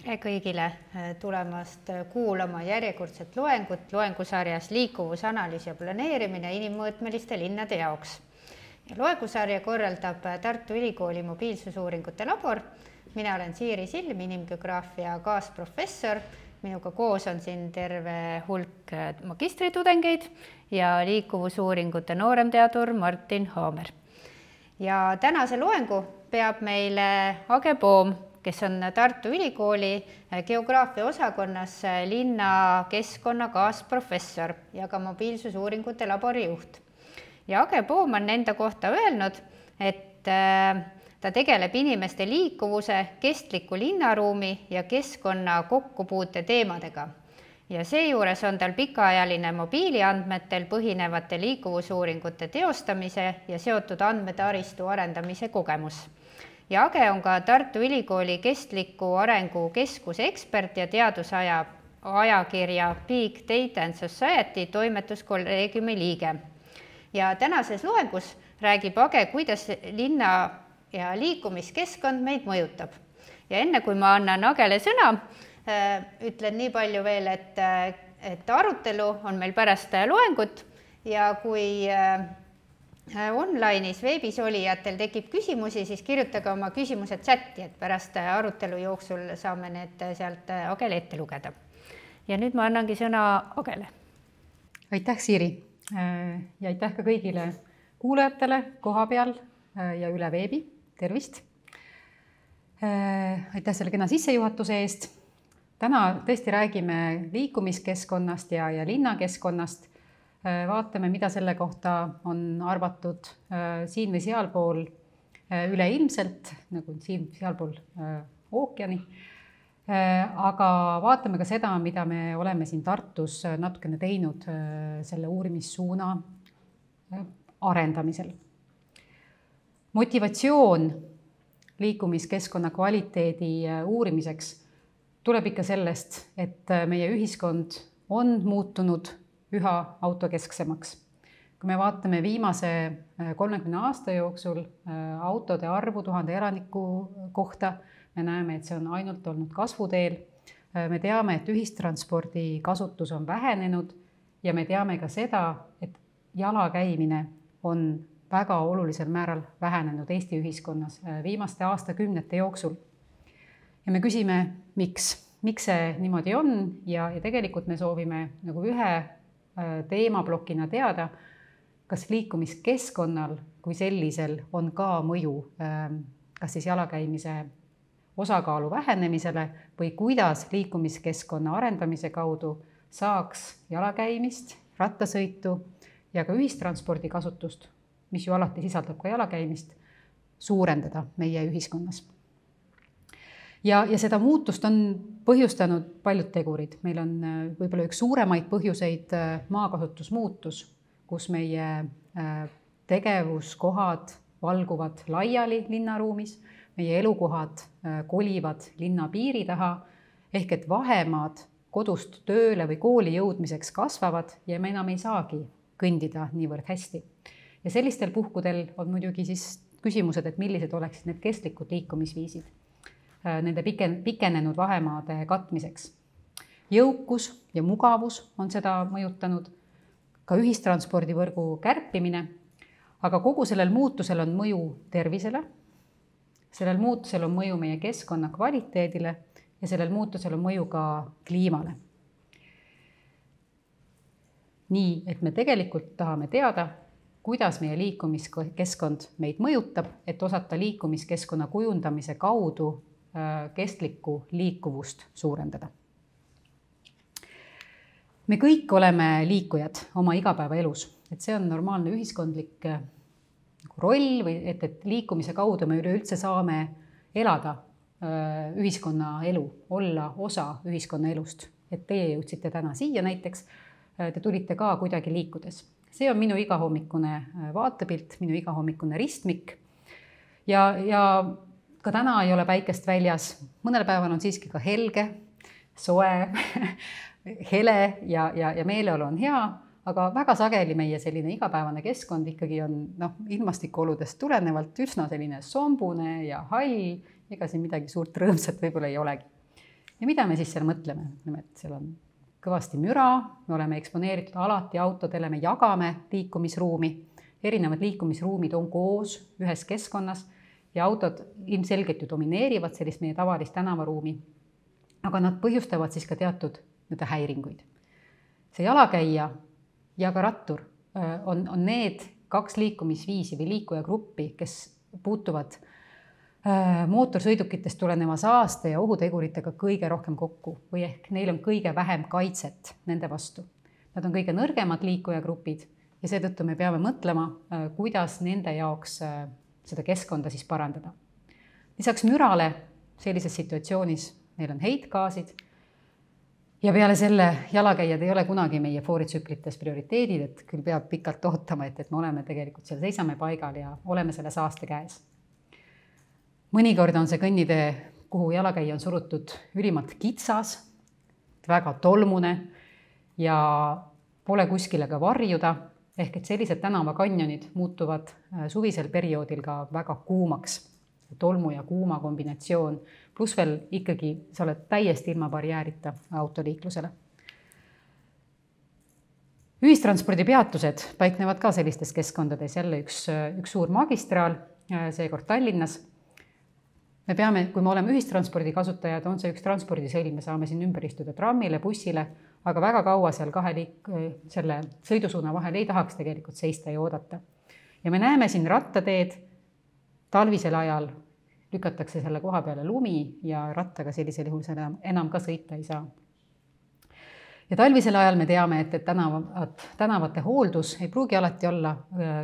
Tere kõigile tulemast kuulama järjekordset loengut loengusarjas liikuvusanalüüs ja planeerimine inimmõõtmeliste linnade jaoks. Loengusarja korraldab Tartu Ülikooli mobiilsusuuringute labor. Mina olen Siiri Silm, inimgeograafia kaasprofessor. Minuga koos on siin terve hulk magistritudengeid ja liikuvusuuringute nooremteadur Martin Haamer. Ja tänase loengu peab meile Age Poom, kes on Tartu Ülikooli geograafia osakonnas linnakeskkonna kaasprofessor ja ka mobiilsusuuringute labori juht. Ja Age Poom on enda kohta öelnud, et ta tegeleb inimeste liikuvuse, kestliku linnaruumi ja keskkonna kokkupuute teemadega. Ja seejuures on tal pikaajaline mobiiliandmetel põhinevate liikuvusuuringute teostamise ja seotud andmetaristu arendamise kogemus. Ja Age on ka Tartu Ülikooli kestliku arengu keskuse ekspert ja teadusajakirja Big Data and Society toimetuskolleegiumi liige. Ja tänases loengus räägib Age, kuidas linna ja liikumiskeskkond meid mõjutab. Ja enne kui ma annan Agele sõna, ütlen nii palju veel, et arutelu on meil pärast loengut ja kui online'is veebis olijatel tekib küsimusi, siis kirjutage oma küsimused chatti, et pärast arutelu jooksul saame need sealt Agele ette lugeda. Ja nüüd ma annangi sõna Agele. Aitäh, Siiri, ja aitäh ka kõigile kuulajatele koha peal ja üle veebi. Tervist! Aitäh selle kena sissejuhatuse eest. Täna tõesti räägime liikumiskeskkonnast ja linnakeskkonnast. Vaatame, mida selle kohta on arvatud siin või sealpool üleilmselt, nagu siin sealpool ookeani. Aga vaatame ka seda, mida me oleme siin Tartus natukene teinud selle uurimissuuna arendamisel. Motivatsioon liikumiskeskkonna kvaliteedi uurimiseks tuleb ikka sellest, et meie ühiskond on muutunud üha autokesksemaks. Kui me vaatame viimase 30 aasta jooksul autode arvu 1000 elaniku kohta, me näeme, et see on ainult olnud kasvuteel. Me teame, et ühistranspordi kasutus on vähenenud ja me teame ka seda, et jalakäimine on väga olulisel määral vähenenud Eesti ühiskonnas viimaste aastakümnete jooksul. Ja me küsime, miks see niimoodi on ja tegelikult me soovime nagu ühe teemaplokina teada, kas liikumiskeskkonnal kui sellisel on ka mõju kas siis jalakäimise osakaalu vähenemisele või kuidas liikumiskeskkonna arendamise kaudu saaks jalakäimist, rattasõitu ja ka ühistranspordi kasutust, mis ju alati sisaldab ka jalakäimist, suurendada meie ühiskonnas. Ja seda muutust on põhjustanud paljud tegurid. Meil on võib-olla üks suuremaid põhjuseid maakasutusmuutus, kus meie tegevuskohad valguvad laiali linnaruumis, meie elukohad kolivad linna piiri taha, ehk et vahemaad kodust tööle või kooli jõudmiseks kasvavad ja me enam ei saagi kõndida niivõrd hästi. Ja sellistel puhkudel on muidugi siis küsimused, et millised oleksid need kestlikud liikumisviisid nende pikenenud vahemaade katmiseks. Jõukus ja mugavus on seda mõjutanud, ka ühistranspordivõrgu kärpimine, aga kogu sellel muutusel on mõju tervisele, sellel muutusel on mõju meie keskkonna kvaliteedile ja sellel muutusel on mõju ka kliimale. Nii, et me tegelikult tahame teada, kuidas meie liikumiskeskkond meid mõjutab, et osata liikumiskeskkonna kujundamise kaudu kestlikku liikuvust suurendada. Me kõik oleme liikujad oma igapäevaelus, et see on normaalne ühiskondlik roll või et liikumise kaudu me üleüldse saame elada ühiskonna elu, olla osa ühiskonna elust. Et teie jõudsite täna siia näiteks, te tulite ka kuidagi liikudes. See on minu igahommikune vaatepilt, minu igahommikune ristmik ja ka täna ei ole päikest väljas. Mõnel päeval on siiski ka helge, soe, hele ja meeleolu on hea, aga väga sageli meie selline igapäevane keskkond ikkagi on ilmastikuoludest tulenevalt üsna selline sombune ja hall, ega siin midagi suurt rõõmsat võib-olla ei olegi. ja mida me siis seal mõtleme? Et seal on kõvasti müra, me oleme eksponeeritud alati autodele, me jagame liikumisruumi, erinevad liikumisruumid on koos ühes keskkonnas ja autod ilmselgelt ju domineerivad sellist meie tavalist tänavaruumi, aga nad põhjustavad siis ka teatud häiringuid. See jalakäija ja ka rattur on need 2 liikumisviisi või liikujagruppi, kes puutuvad mootorsõidukitest tuleneva saaste ja ohuteguritega kõige rohkem kokku või ehk neil on kõige vähem kaitset nende vastu. Nad on kõige nõrgemad liikujagrupid ja seetõttu me peame mõtlema, kuidas nende jaoks seda keskkonda siis parandada. Lisaks mürale sellises situatsioonis meil on heitgaasid ja peale selle jalakäijad ei ole kunagi meie fooritsüklites prioriteedid, et küll peab pikalt ootama, et me oleme tegelikult seal seisame paigal ja oleme selle saaste käes. Mõnikord on see kõnnitee, kuhu jalakäija on surutud ülimalt kitsas, väga tolmune ja pole kuskile ka varjuda, ehk et sellised tänavakanjonid muutuvad suvisel perioodil ka väga kuumaks. Tolmu ja kuuma kombinatsioon, pluss veel ikkagi sa oled täiesti ilma barjäärita autoliiklusele. Ühistranspordipeatused paiknevad ka sellistes keskkondades, jälle üks suur magistraal, seekord Tallinnas. Me peame, kui me oleme ühistranspordi kasutajad, on see üks transpordisõlm, me saame siin ümber istuda trammile, bussile, aga väga kaua seal selle sõidusuuna vahel ei tahaks tegelikult seista ja oodata. Ja me näeme siin rattateed, talvisel ajal lükatakse selle koha peale lumi ja rattaga sellisel juhul seda enam ka sõita ei saa. Ja talvisel ajal me teame, et tänavate hooldus ei pruugi alati olla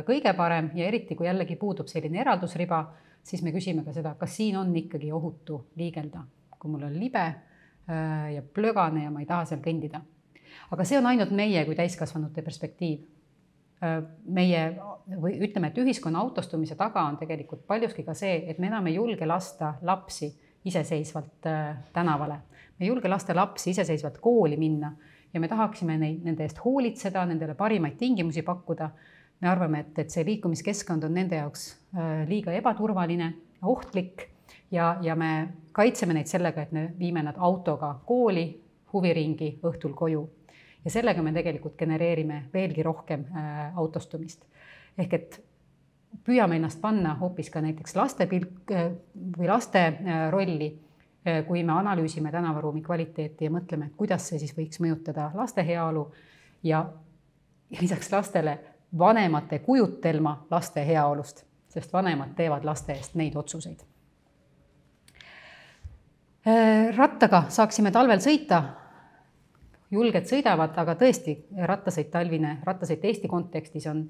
kõige parem ja eriti kui jällegi puudub selline eraldusriba, siis me küsime ka seda, kas siin on ikkagi ohutu liigelda, kui mul on libe ja plögane ja ma ei taha seal kõndida. Aga see on ainult meie kui täiskasvanute perspektiiv. Või ütleme, et ühiskonna autostumise taga on tegelikult paljuski ka see, et me enam ei julge lasta lapsi iseseisvalt tänavale. Me ei julge lasta lapsi iseseisvalt kooli minna ja me tahaksime nende eest hoolitseda, nendele parimaid tingimusi pakkuda. Me arvame, et see liikumiskeskkond on nende jaoks liiga ebaturvaline, ohtlik ja me kaitseme neid sellega, et me viime nad autoga kooli, huviringi, õhtul koju. Ja sellega me tegelikult genereerime veelgi rohkem autostumist. Ehk et püüame ennast panna hoopis ka näiteks laste rolli, kui me analüüsime tänavaruumi kvaliteeti ja mõtleme, et kuidas see siis võiks mõjutada laste heaolu ja lisaks lastele vanemate kujutelma laste heaolust, sest vanemad teevad laste eest neid otsuseid. Rattaga saaksime talvel sõita, julged sõidavad, aga tõesti rattasõit talvine, rattasõit Eesti kontekstis on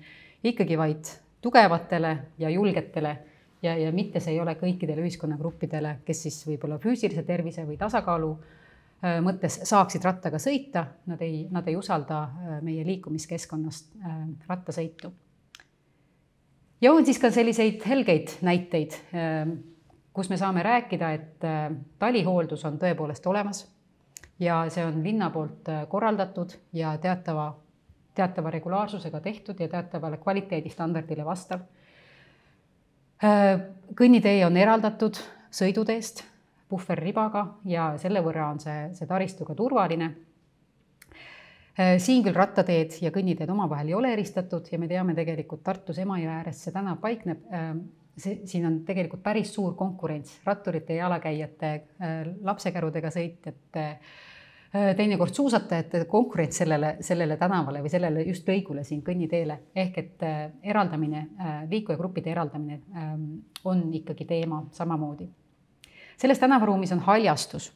ikkagi vaid tugevatele ja julgetele ja mitte see ei ole kõikidele ühiskonnagruppidele, kes siis võib-olla füüsilise tervise või tasakaalu mõttes saaksid rattaga sõita, nad ei usalda meie liikumiskeskkonnast rattasõitu. Ja on siis ka selliseid helgeid näiteid, kus me saame rääkida, et talihooldus on tõepoolest olemas ja see on linna poolt korraldatud ja teatava regulaarsusega tehtud ja teatavale kvaliteedistandardile vastav. Kõnnitee on eraldatud sõiduteest puhverribaga ja selle võrra on see taristu ka turvaline. Siin küll rattateed ja kõnniteed omavahel ei ole eristatud ja me teame tegelikult Tartus Emajõe ääres see tänav paikneb. Siin on tegelikult päris suur konkurents ratturite ja jalakäijate, lapsekärudega sõitjate, teinekord suusatajate konkurents sellele tänavale või sellele just lõigule siin kõnniteele. Ehk et liikujagruppide eraldamine on ikkagi teema samamoodi. Selles tänavaruumis on haljastus,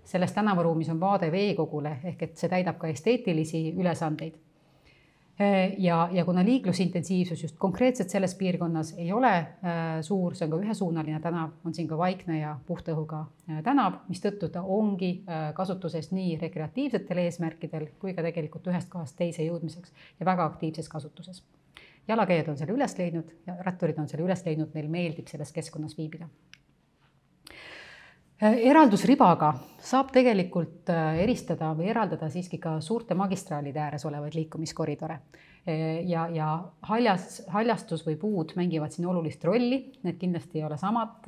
selles tänavaruumis on vaade veekogule, ehk et see täidab ka esteetilisi ülesandeid. Ja kuna liiklusintensiivsus just konkreetselt selles piirkonnas ei ole suur, see on ka ühesuunaline tänav, on siin ka vaikne ja puhta õhuga tänav, mis tõttu ta ongi kasutuses nii rekreatiivsetel eesmärkidel kui ka tegelikult ühest kohast teise jõudmiseks ja väga aktiivses kasutuses. Jalakäijad on selle üles leidnud ja ratturid on selle üles leidnud, neil meeldib selles keskkonnas viibida. Eraldusribaga saab tegelikult eristada või eraldada siiski ka suurte magistraalide ääres olevaid liikumiskoridore. Ja haljastus või puud mängivad siin olulist rolli, need kindlasti ei ole samad,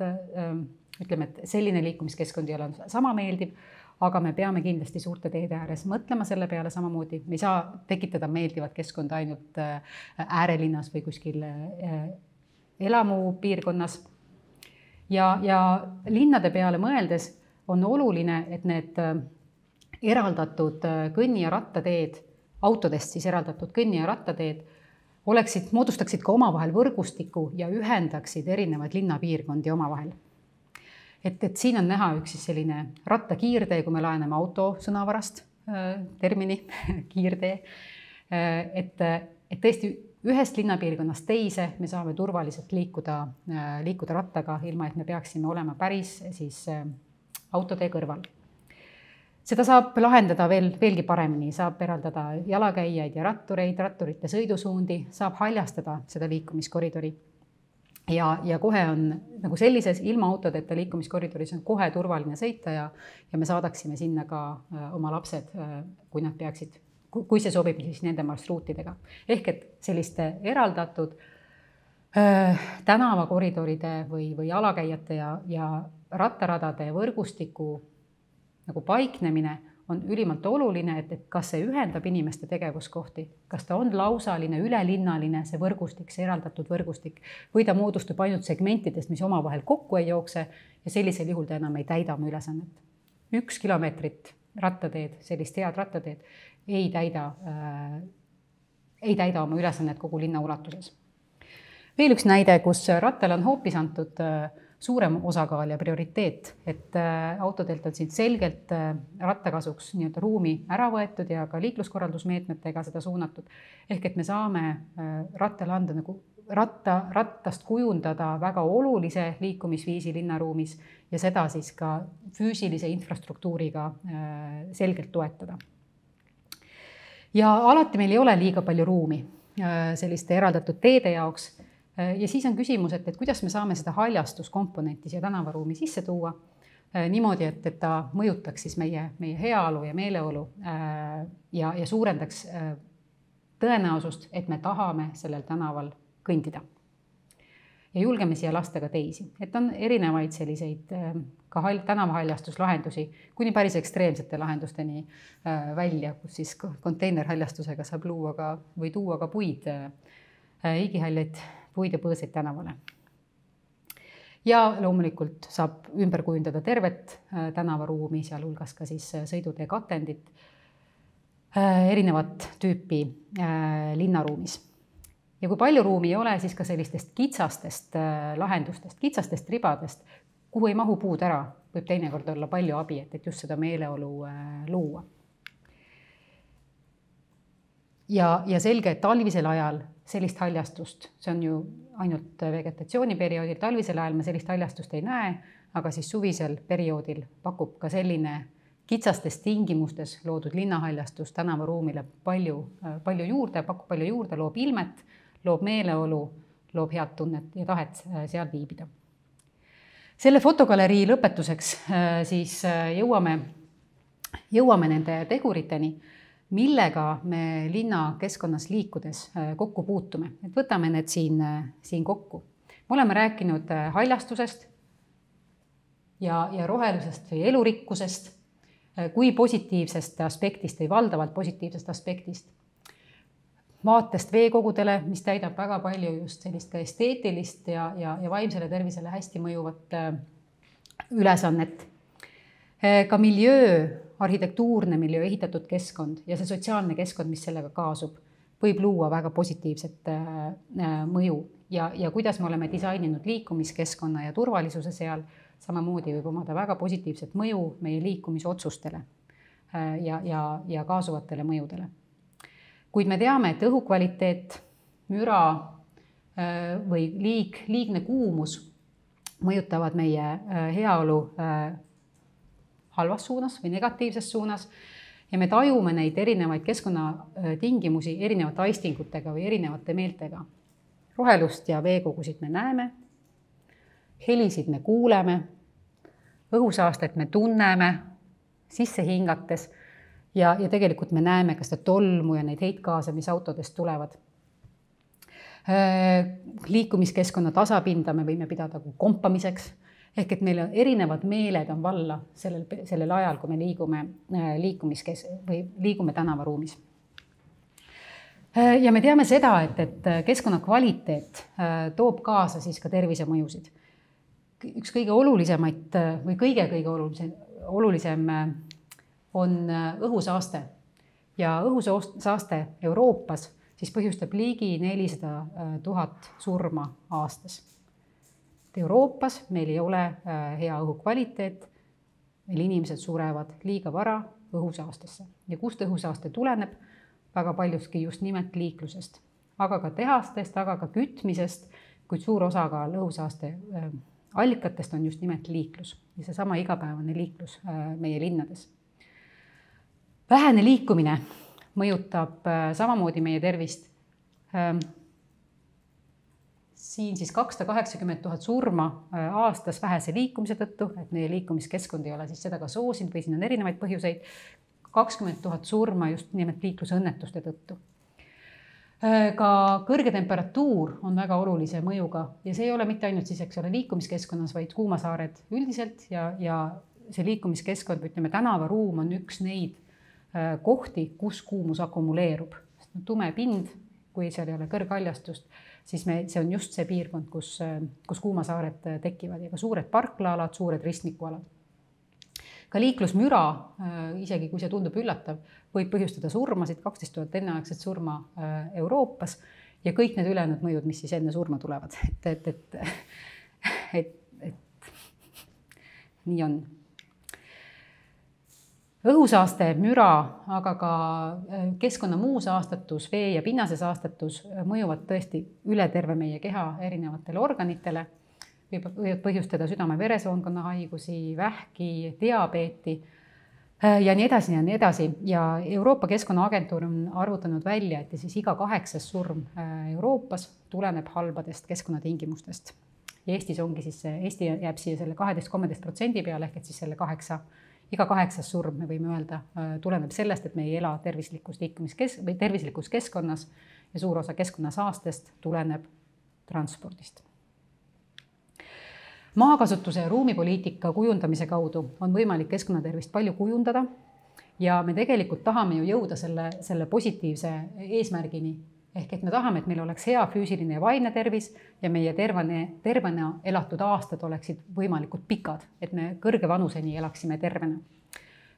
ütleme, et selline liikumiskeskkond ei ole sama meeldiv, aga me peame kindlasti suurte teede ääres mõtlema selle peale samamoodi. Me ei saa tekitada meeldivat keskkonda ainult äärelinnas või kuskil elamupiirkonnas. Ja linnade peale mõeldes on oluline, et need eraldatud kõnni- ja rattateed, autodest siis eraldatud kõnni- ja rattateed moodustaksid ka omavahel võrgustiku ja ühendaksid erinevaid linnapiirkondi omavahel. Et siin on näha üks siis selline rattakiirtee, kui me laename auto sõnavarast termini kiirtee, et tõesti ühest linnapiirkonnast teise me saame turvaliselt liikuda rattaga, ilma et me peaksime olema päris siis autotee kõrval. Seda saab lahendada veelgi paremini, saab eraldada jalakäijaid ja rattureid, ratturite sõidusuundi, saab haljastada seda liikumiskoridori. Ja kohe on nagu sellises ilma autodeta liikumiskoridoris on kohe turvaline sõita ja me saadaksime sinna ka oma lapsed, kui nad peaksid, kui see sobib siis nende marsruutidega. Ehk et selliste eraldatud tänavakoridoride või jalakäijate ja rattaradade võrgustiku nagu paiknemine on ülimalt oluline, et kas see ühendab inimeste tegevuskohti, kas ta on lausaline, ülelinnaline, see võrgustik, see eraldatud võrgustik, või ta moodustub ainult segmentidest, mis omavahel kokku ei jookse ja sellisel juhul ta enam ei täida oma ülesannet. 1 kilomeetrit rattateed, sellist head rattateed ei täida oma ülesannet kogu linna ulatuses. Veel üks näide, kus rattale on hoopis antud suurem osakaal ja prioriteet, et autodelt on siin selgelt rattakasuks nii-öelda ruumi ära võetud ja ka liikluskorraldusmeetmetega seda suunatud. Ehk et me saame rattale anda nagu rattast kujundada väga olulise liikumisviisi linnaruumis ja seda siis ka füüsilise infrastruktuuriga selgelt toetada. Ja alati meil ei ole liiga palju ruumi selliste eraldatud teede jaoks. Ja siis on küsimus, et kuidas me saame seda haljastuskomponenti siia tänavaruumi sisse tuua niimoodi, et ta mõjutaks siis meie heaolu ja meeleolu ja suurendaks tõenäosust, et me tahame sellel tänaval kõndida. Ja julgeme siia lasta ka teisi. Et on erinevaid selliseid ka tänavahaljastuslahendusi, kuni päris ekstreemsete lahendusteni välja, kus siis konteinerhaljastusega saab tuua ka puid, igihäljaid, puid ja põõsaid tänavale. Ja loomulikult saab ümber kujundada tervet tänavaruumi, sealhulgas ka siis sõidutee katendit, erinevat tüüpi linnaruumis. Ja kui palju ruumi ei ole, siis ka sellistest kitsastest lahendustest, kitsastest ribadest, kuhu ei mahu puud ära, võib teinekord olla palju abi, et just seda meeleolu luua. Ja selge, et talvisel ajal sellist haljastust, see on ju ainult vegetatsiooniperioodil, talvisel ajal me sellist haljastust ei näe, aga siis suvisel perioodil pakub ka selline kitsastes tingimustes loodud linnahaljastus tänavaruumile palju juurde, pakub palju juurde, loob ilmet, loob meeleolu, loob head tunnet ja tahet seal viibida. Selle fotogalerii lõpetuseks siis jõuame nende teguriteni, millega me linnakeskkonnas liikudes kokku puutume. Et võtame need siin kokku. Me oleme rääkinud haljastusest ja rohelusest või elurikkusest kui positiivsest aspektist või valdavalt positiivsest aspektist. Vaatest veekogudele, mis täidab väga palju just sellist ka esteetilist ja vaimsele tervisele hästi mõjuvat ülesannet. Ka arhitektuurne miljöö, ehitatud keskkond ja see sotsiaalne keskkond, mis sellega kaasub, võib luua väga positiivset mõju. Ja kuidas me oleme disaininud liikumiskeskkonna ja turvalisuse seal, samamoodi võib omada väga positiivset mõju meie liikumisotsustele ja kaasuvatele mõjudele. Kuid me teame, et õhukvaliteet, müra või liigne kuumus mõjutavad meie heaolu halvas suunas või negatiivses suunas ja me tajume neid erinevaid keskkonnatingimusi erinevate aistingutega või erinevate meeltega. Rohelust ja veekogusid me näeme, helisid me kuuleme, õhusaastet me tunneme sisse hingates ja tegelikult me näeme ka seda tolmu ja neid heitgaase, mis autodest tulevad. Liikumiskeskkonna tasapinda me võime pidada kompamiseks. ehk et meil erinevad meeled on valla sellel ajal, kui me liigume tänavaruumis. Ja me teame seda, et keskkonna kvaliteet toob kaasa siis ka tervisemõjusid. Üks kõige olulisemaid või kõige olulisem on õhusaaste ja õhusaaste Euroopas siis põhjustab ligi 400 000 surma aastas. Euroopas meil ei ole hea õhukvaliteet, meil inimesed surevad liiga vara õhusaastesse ja kust õhusaaste tuleneb? Väga paljuski just nimelt liiklusest, aga ka tehastest, aga ka kütmisest, kuid suur osakaal õhusaaste allikatest on just nimelt liiklus ja seesama igapäevane liiklus meie linnades. Vähene liikumine mõjutab samamoodi meie tervist. Siin siis 280 000 surma aastas vähese liikumise tõttu, et meie liikumiskeskkond ei ole siis seda ka soosinud või siin on erinevaid põhjuseid. 20 000 surma just nimelt liiklusõnnetuste tõttu. Ka kõrge temperatuur on väga olulise mõjuga ja see ei ole mitte ainult siis, eks ole, liikumiskeskkonnas, vaid kuumasaared üldiselt ja see liikumiskeskkond, ütleme, tänavaruum on üks neid kohti, kus kuumus akumuleerub. Tume pind, kui seal ei ole kõrghaljastust, siis see on just see piirkond, kus kuumasaared tekivad ja ka suured parklaalad, suured ristmikualad. Ka liiklusmüra, isegi kui see tundub üllatav, võib põhjustada surmasid, 12 000 enneaegset surma Euroopas ja kõik need ülejäänud mõjud, mis siis enne surma tulevad. Et nii on. Õhusaaste, müra, aga ka keskkonna muu saastatus, vee ja pinnase saastatus mõjuvad tõesti üle terve meie keha erinevatele organitele. Võivad põhjustada südame-veresoonkonna haigusi, vähki, diabeeti ja nii edasi ja nii edasi. Ja Euroopa Keskkonnaagentuur on arvutanud välja, et siis iga 8. surm Euroopas tuleneb halbadest keskkonnatingimustest. Ja Eesti jääb siia selle 12-13% peale, ehk et siis selle iga 8. surm, me võime öelda, tuleneb sellest, et me ei ela tervislikus keskkonnas ja suur osa keskkonnasaastest tuleneb transpordist. Maakasutuse ja ruumipoliitika kujundamise kaudu on võimalik keskkonnatervist palju kujundada ja me tegelikult tahame ju jõuda selle positiivse eesmärgini. Ehk et me tahame, et meil oleks hea füüsiline ja vaimne tervis ja meie tervena elatud aastad oleksid võimalikult pikad, et me kõrge vanuseni elaksime tervena.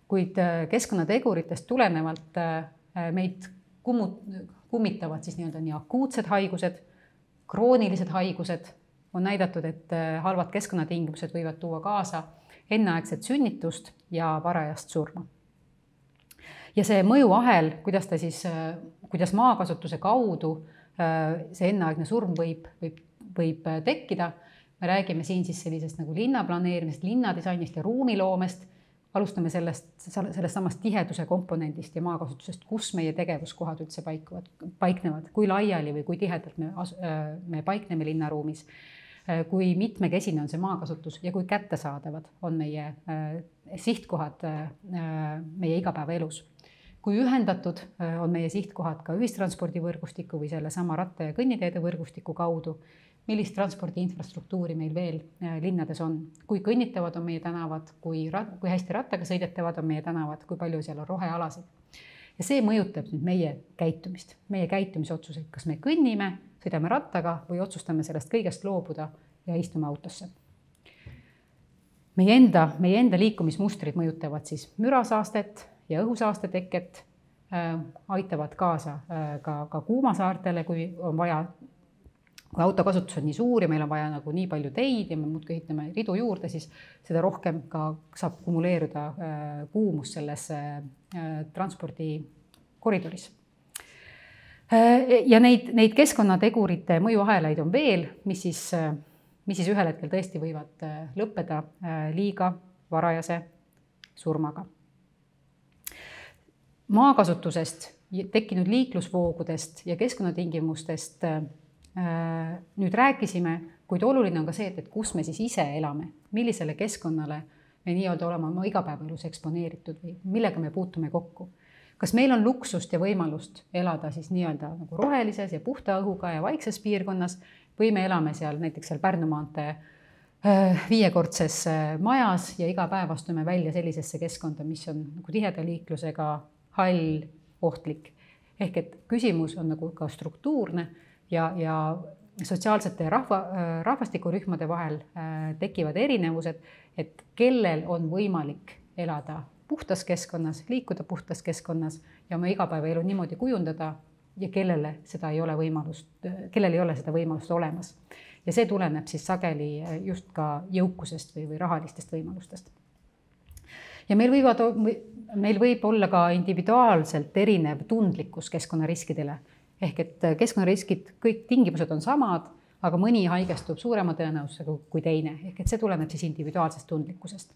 Kuid keskkonnateguritest tulenevalt meid kummitavad siis nii akuutsed haigused, kroonilised haigused. On näidatud, et halvad keskkonnatingimused võivad tuua kaasa enneaegset sünnitust ja varajast surma. Ja see mõjuahel, kuidas maakasutuse kaudu see enneaegne surm võib tekkida, me räägime siin siis sellisest nagu linnaplaneerimisest, linnadisainist ja ruumiloomest. Alustame sellest samast tiheduse komponendist ja maakasutusest, kus meie tegevuskohad üldse paiknevad, kui laiali või kui tihedalt me paikneme linnaruumis, kui mitmekesine on see maakasutus ja kui kättesaadavad on meie sihtkohad meie igapäevaelus. Kui ühendatud on meie sihtkohad ka ühistranspordivõrgustiku või selle sama ratta- ja kõnniteede võrgustiku kaudu, millist transpordi infrastruktuuri meil veel linnades on, kui kõnnitavad on meie tänavad, kui hästi rattaga sõidetavad on meie tänavad, kui palju seal on rohealasid. Ja see mõjutab nüüd meie käitumist, meie käitumisotsuseid, kas me kõnnime, sõidame rattaga või otsustame sellest kõigest loobuda ja istume autosse. Meie enda liikumismustrid mõjutavad siis mürasaastet ja õhusaaste teket, aitavad kaasa ka kuumasaartele, kui on vaja. Kui autokasutus on nii suur ja meil on vaja nagu nii palju teid ja me muudkui ehitame ridu juurde, siis seda rohkem ka saab kumuleeruda kuumus selles transpordikoridoris. Ja neid keskkonnategurite mõjuahelaid on veel, mis siis ühel hetkel tõesti võivad lõppeda liiga varajase surmaga. Maakasutusest, tekkinud liiklusvoogudest ja keskkonnatingimustest nüüd rääkisime, kuid oluline on ka see, et kus me siis ise elame, millisele keskkonnale me nii-öelda oleme oma igapäevaelus eksponeeritud või millega me puutume kokku. Kas meil on luksust ja võimalust elada siis nii-öelda nagu rohelises ja puhta õhuga ja vaikses piirkonnas või me elame näiteks seal Pärnu maantee 5-kordses majas ja iga päev astume välja sellisesse keskkonda, mis on nagu tiheda liiklusega, hall, ohtlik. Ehk et küsimus on nagu ka struktuurne ja sotsiaalsete rahvastikurühmade vahel tekivad erinevused, et kellel on võimalik elada puhtas keskkonnas, liikuda puhtas keskkonnas ja oma igapäevaelu niimoodi kujundada ja kellel ei ole seda võimalust olemas. Ja see tuleneb siis sageli just ka jõukusest või rahalistest võimalustest. Ja meil võib olla ka individuaalselt erinev tundlikkus keskkonnariskidele. Ehk et keskkonnariskid, kõik tingimused on samad, aga mõni haigestub suurema tõenäosusega kui teine. Ehk et see tuleneb siis individuaalsest tundlikkusest.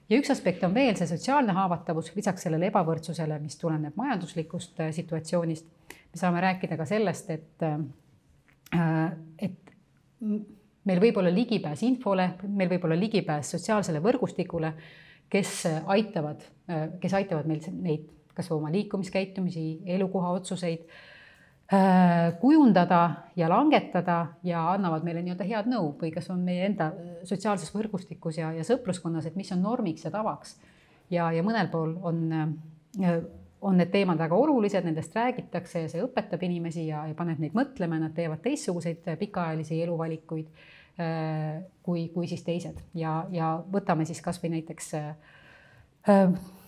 Ja üks aspekt on veel see sotsiaalne haavatavus, lisaks sellele ebavõrdsusele, mis tuleneb majanduslikust situatsioonist. Me saame rääkida ka sellest, et meil võib olla ligipääs infole, meil võib olla ligipääs sotsiaalsele võrgustikule, kes aitavad meil neid kas või oma liikumiskäitumisi, elukoha otsuseid kujundada ja langetada ja annavad meile nii-öelda head nõu või kas on meie enda sotsiaalses võrgustikus ja sõpruskonnas, et mis on normiks ja tavaks. Ja mõnel pool on need teemad väga olulised, nendest räägitakse ja see õpetab inimesi ja paneb neid mõtlema, nad teevad teistsuguseid pikaajalisi eluvalikuid kui siis teised. Ja võtame siis kas või näiteks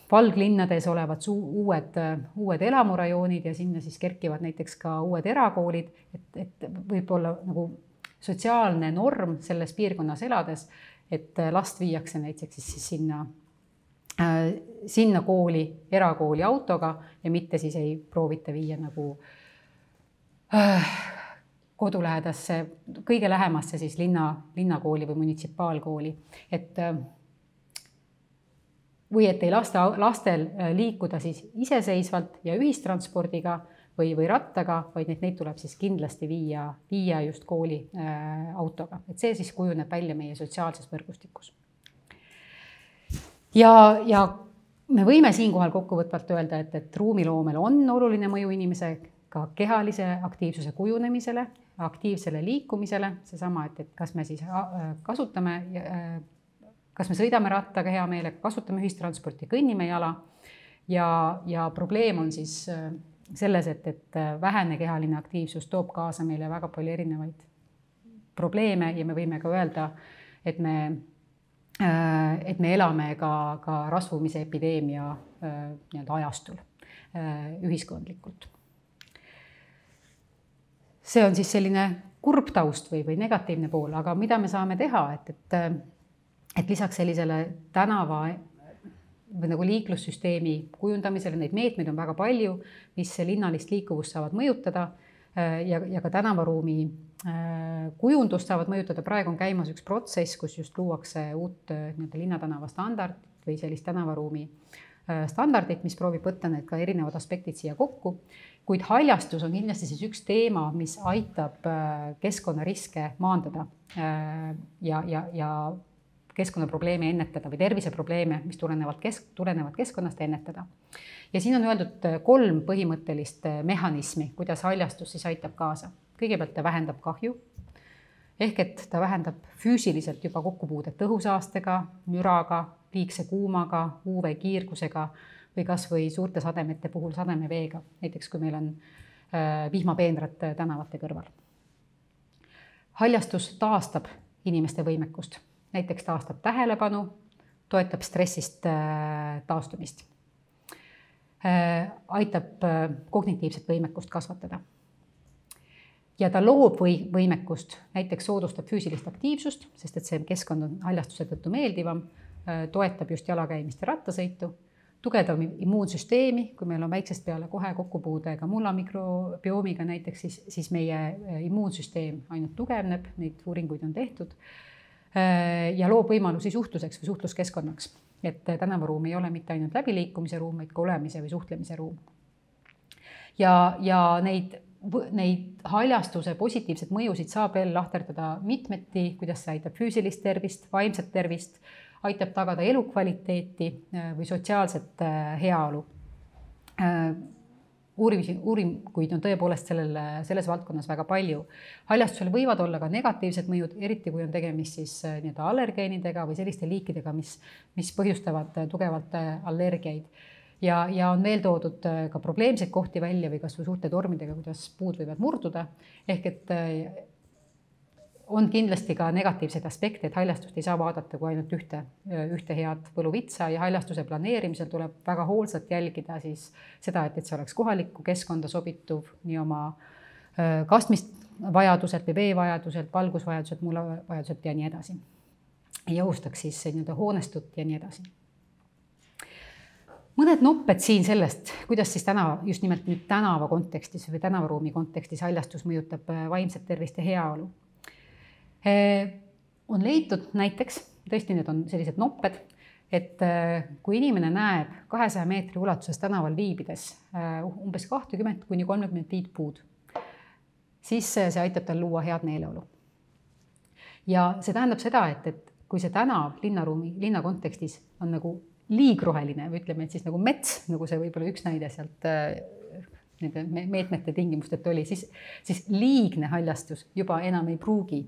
valglinnades olevad uued elamurajoonid ja sinna siis kerkivad näiteks ka uued erakoolid, et võib olla nagu sotsiaalne norm selles piirkonnas elades, et last viiakse näiteks siis sinna kooli, erakooli autoga ja mitte siis ei proovita viia nagu kodulähedasse, kõige lähemasse siis linnakooli või munitsipaalkooli. Või et ei lastel liikuda siis iseseisvalt ja ühistranspordiga või rattaga, vaid neid tuleb siis kindlasti viia just kooli autoga. Et see siis kujuneb välja meie sotsiaalses võrgustikus. Ja me võime siinkohal kokkuvõtvalt öelda, et ruumiloomel on oluline mõju inimese ka kehalise aktiivsuse kujunemisele, aktiivsele liikumisele, seesama, et kas me siis kas me sõidame rattaga hea meelega, kasutame ühistransporti, kõnnime jala ja probleem on siis selles, et vähene kehaline aktiivsus toob kaasa meile väga palju erinevaid probleeme ja me võime ka öelda, et me elame ka rasvumise epideemia ajastul ühiskondlikult. See on siis selline kurb taust või negatiivne pool, aga mida me saame teha, et lisaks sellisele tänava või nagu liiklussüsteemi kujundamisele, neid meetmeid on väga palju, mis linnalist liikuvust saavad mõjutada ja ka tänavaruumi kujundust saavad mõjutada. Praegu on käimas üks protsess, kus just luuakse uut linnatänava standardit või sellist tänavaruumi standardit, mis proovib võtta need ka erinevad aspektid siia kokku. Kuid haljastus on kindlasti siis üks teema, mis aitab keskkonnariske maandada ja keskkonnaprobleeme ennetada või terviseprobleeme, mis tulenevad keskkonnast ennetada. Ja siin on öeldud 3 põhimõttelist mehhanismi, kuidas haljastus siis aitab kaasa. Kõigepealt ta vähendab kahju, ehk et ta vähendab füüsiliselt juba kokkupuudet õhusaastega, müraga, liigse kuumaga, UV-kiirgusega või kas või suurte sademete puhul sademeveega, näiteks kui meil on vihmapeenrad tänavate kõrval. Haljastus taastab inimeste võimekust. Näiteks taastab tähelepanu, toetab stressist taastumist, aitab kognitiivset võimekust kasvatada. Ja ta loob võimekust, näiteks soodustab füüsilist aktiivsust, sest et see keskkond on haljastuse tõttu meeldivam, toetab just jalakäimist ja rattasõitu, tugevdab immuunsüsteemi, kui meil on väiksest peale kohe kokkupuudega mullamikrobioomiga näiteks, siis meie immuunsüsteem ainult tugevneb, neid uuringuid on tehtud. Ja loob võimalusi suhtluseks või suhtluskeskkonnaks, et tänavaruum ei ole mitte ainult läbiliikumise ruum, vaid ka olemise või suhtlemise ruum. Ja neid haljastuse positiivset mõjusid saab veel lahterdada mitmeti, kuidas see aitab füüsilist tervist, vaimset tervist, aitab tagada elukvaliteeti või sotsiaalset heaolu. uuringuid on tõepoolest selles valdkonnas väga palju. Haljastusel võivad olla ka negatiivsed mõjud, eriti kui on tegemist siis nii-öelda allergeenidega või selliste liikidega, mis põhjustavad tugevalt allergiaid. Ja on veel toodud ka probleemseid kohti välja või kas või suurte tormidega, kuidas puud võivad murduda. Ehk et on kindlasti ka negatiivseid aspekte, et haljastust ei saa vaadata kui ainult ühte head võluvitsa ja haljastuse planeerimisel tuleb väga hoolsalt jälgida siis seda, et see oleks kohalikku keskkonda sobituv nii oma kastmist vajaduselt või veevajaduselt, valgusvajaduselt, mullavajaduselt ja nii edasi. Ei ohustaks siis nii-öelda hoonestut ja nii edasi. Mõned nopped siin sellest, kuidas siis just nimelt nüüd tänava kontekstis või tänavaruumi kontekstis haljastus mõjutab vaimset tervist ja heaolu. On leitud näiteks, tõesti need on sellised nopped, et kui inimene näeb 200 meetri ulatuses tänaval viibides umbes 20–30 puud, siis see aitab tal luua head meeleolu. Ja see tähendab seda, et kui see tänav linna kontekstis on nagu liigroheline või ütleme, et siis nagu mets, nagu see võib-olla üks näide sealt nende meetmete tingimustelt oli, siis liigne haljastus juba enam ei pruugi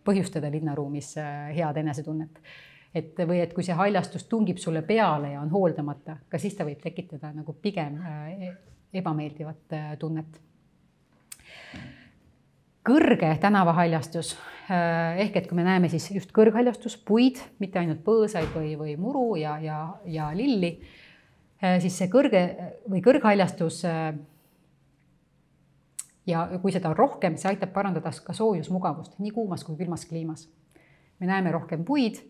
põhjustada linnaruumis head enesetunnet. Või et kui see haljastus tungib sulle peale ja on hooldamata, ka siis ta võib tekitada nagu pigem ebameeldivat tunnet. Kõrge tänavahaljastus, ehk et kui me näeme siis just kõrghaljastus, puid, mitte ainult põõsaid või muru ja lilli, siis see kõrghaljastus ja kui seda on rohkem, see aitab parandada ka soojusmugavust nii kuumas kui külmas kliimas. Me näeme rohkem puid,